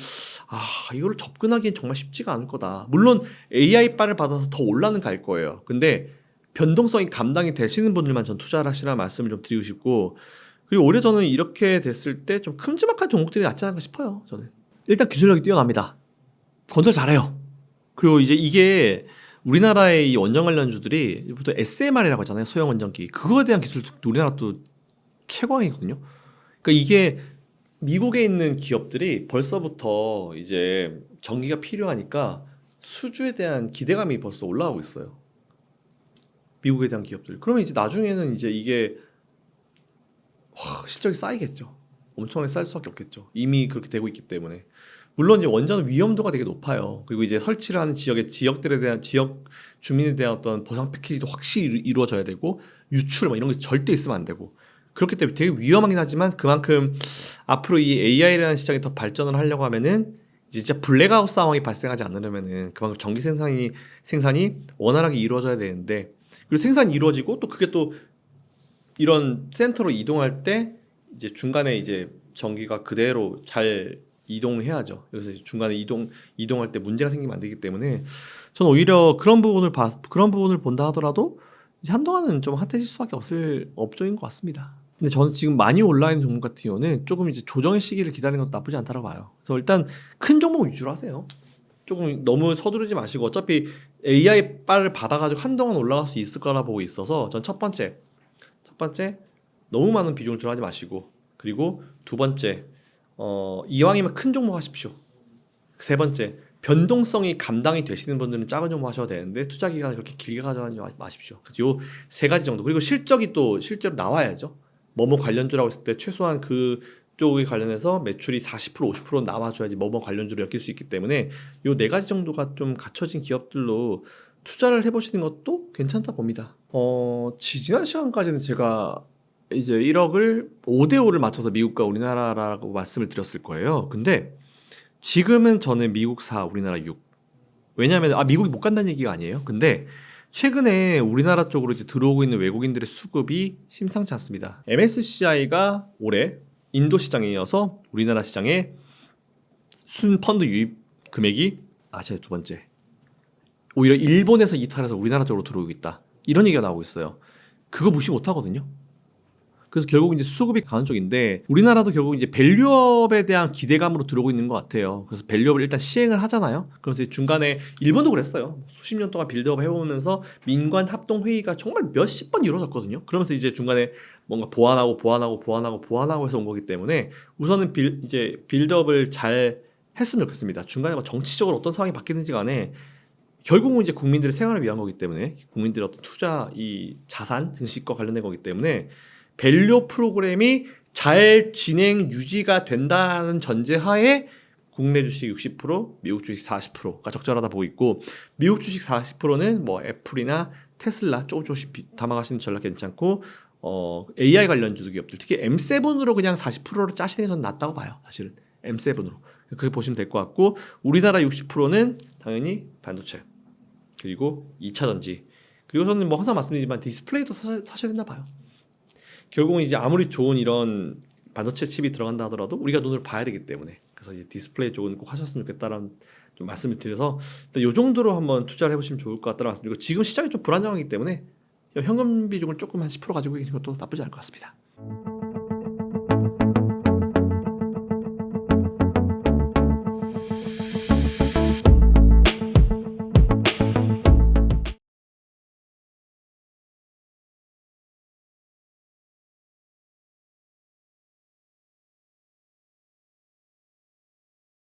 이거를 접근하기엔 정말 쉽지가 않을 거다. 물론 AI바를 받아서 더 올라는 갈 거예요. 근데 변동성이 감당이 되시는 분들만 전 투자를 하시라는 말씀을 좀 드리고 싶고, 그리고 오히려 저는 이렇게 됐을 때 좀 큼지막한 종목들이 낫지 않을까 싶어요. 저는 일단 기술력이 뛰어납니다. 건설 잘해요. 그리고 이제 이게 우리나라의 이 원전 관련주들이 보통 SMR이라고 하잖아요. 소형 원전기. 그거에 대한 기술도 우리나라 또 최고이거든요. 그러니까 이게 미국에 있는 기업들이 벌써부터 이제 전기가 필요하니까 수주에 대한 기대감이 벌써 올라가고 있어요. 미국에 대한 기업들. 그러면 이제 나중에는 이제 이게 실적이 쌓이겠죠. 엄청나게 쌓일 수밖에 없겠죠. 이미 그렇게 되고 있기 때문에. 물론 이제 원전 위험도가 되게 높아요. 그리고 이제 설치를 하는 지역들에 대한 지역 주민에 대한 어떤 보상 패키지도 확실히 이루어져야 되고 유출 이런 게 절대 있으면 안 되고. 그렇기 때문에 되게 위험하긴 하지만 그만큼 앞으로 이 AI라는 시장이 더 발전을 하려고 하면은 이제 진짜 블랙아웃 상황이 발생하지 않으려면은 그만큼 전기 생산이 원활하게 이루어져야 되는데, 그리고 생산이 이루어지고 또 그게 또 이런 센터로 이동할 때 이제 중간에 이제 전기가 그대로 잘 이동해야죠. 그래서 중간에 이동할 때 문제가 생기면 안 되기 때문에 저는 오히려 그런 부분을 본다 하더라도 이제 한동안은 좀 핫해질 수밖에 없을 업종인 것 같습니다. 근데 저는 지금 많이 올라있는 종목 같은 경우는 조금 이제 조정의 시기를 기다리는 것도 나쁘지 않다고 봐요. 그래서 일단 큰 종목 위주로 하세요. 조금 너무 서두르지 마시고 어차피 AI 바를 받아가지고 한동안 올라갈 수 있을 거라 보고 있어서 전 첫 번째 너무 많은 비중을 들어가지 마시고, 그리고 두 번째 이왕이면 큰 종목 하십시오. 세 번째 변동성이 감당이 되시는 분들은 작은 종목 하셔도 되는데 투자 기간을 그렇게 길게 가져가지 마십시오. 그래서 요 세 가지 정도. 그리고 실적이 또 실제로 나와야죠. 뭐뭐 관련주라고 했을 때 최소한 그 쪽에 관련해서 매출이 40% 50% 나와줘야지 뭐뭐 관련주로 엮일 수 있기 때문에 요 네 가지 정도가 좀 갖춰진 기업들로 투자를 해보시는 것도 괜찮다 봅니다. 지난 시간까지는 제가 이제 1억을 5대5를 맞춰서 미국과 우리나라라고 말씀을 드렸을 거예요. 근데 지금은 저는 미국 4, 우리나라 6. 왜냐하면 미국이 못 간다는 얘기가 아니에요. 근데 최근에 우리나라 쪽으로 이제 들어오고 있는 외국인들의 수급이 심상치 않습니다. MSCI가 올해 인도 시장에 이어서 우리나라 시장에 순 펀드 유입 금액이 아시아의 두 번째. 오히려 일본에서 이탈해서 우리나라 쪽으로 들어오고 있다. 이런 얘기가 나오고 있어요. 그거 무시 못 하거든요. 그래서 결국 이제 수급이 강한 쪽인데 우리나라도 결국 이제 밸류업에 대한 기대감으로 들어오고 있는 것 같아요. 그래서 밸류업을 일단 시행을 하잖아요. 그래서 중간에 일본도 그랬어요. 수십 년 동안 빌드업 해보면서 민관 합동 회의가 정말 몇십 번 이루어졌거든요. 그러면서 이제 중간에 뭔가 보완하고 해서 온 거기 때문에 우선은 이제 빌드업을 잘 했으면 좋겠습니다. 중간에 뭐 정치적으로 어떤 상황이 바뀌는지 간에 결국은 이제 국민들의 생활을 위한 거기 때문에 국민들의 어떤 투자 이 자산 증식과 관련된 거기 때문에 밸류 프로그램이 잘 진행 유지가 된다는 전제하에 국내 주식 60%, 미국 주식 40%가 적절하다 보고 있고 미국 주식 40%는 뭐 애플이나 테슬라 조금씩 담아가시는 전략 괜찮고 AI 관련 주도 기업들 특히 M7으로 그냥 40%를 짜시는 게 저는 낫다고 봐요. 사실은 M7으로 그렇게 보시면 될 것 같고 우리나라 60%는 당연히 반도체 그리고 2차 전지 그리고 저는 뭐 항상 말씀드리지만 디스플레이도 사셔야 된다 봐요. 결국은 이제 아무리 좋은 이런 반도체 칩이 들어간다 하더라도 우리가 눈을 봐야 되기 때문에 그래서 이제 디스플레이 쪽은 꼭 하셨으면 좋겠다라는 좀 말씀을 드려서 이 정도로 한번 투자를 해보시면 좋을 것 같다는 말씀드리고 지금 시장이 좀 불안정하기 때문에 현금 비중을 조금 한 10% 가지고 계신 것도 나쁘지 않을 것 같습니다.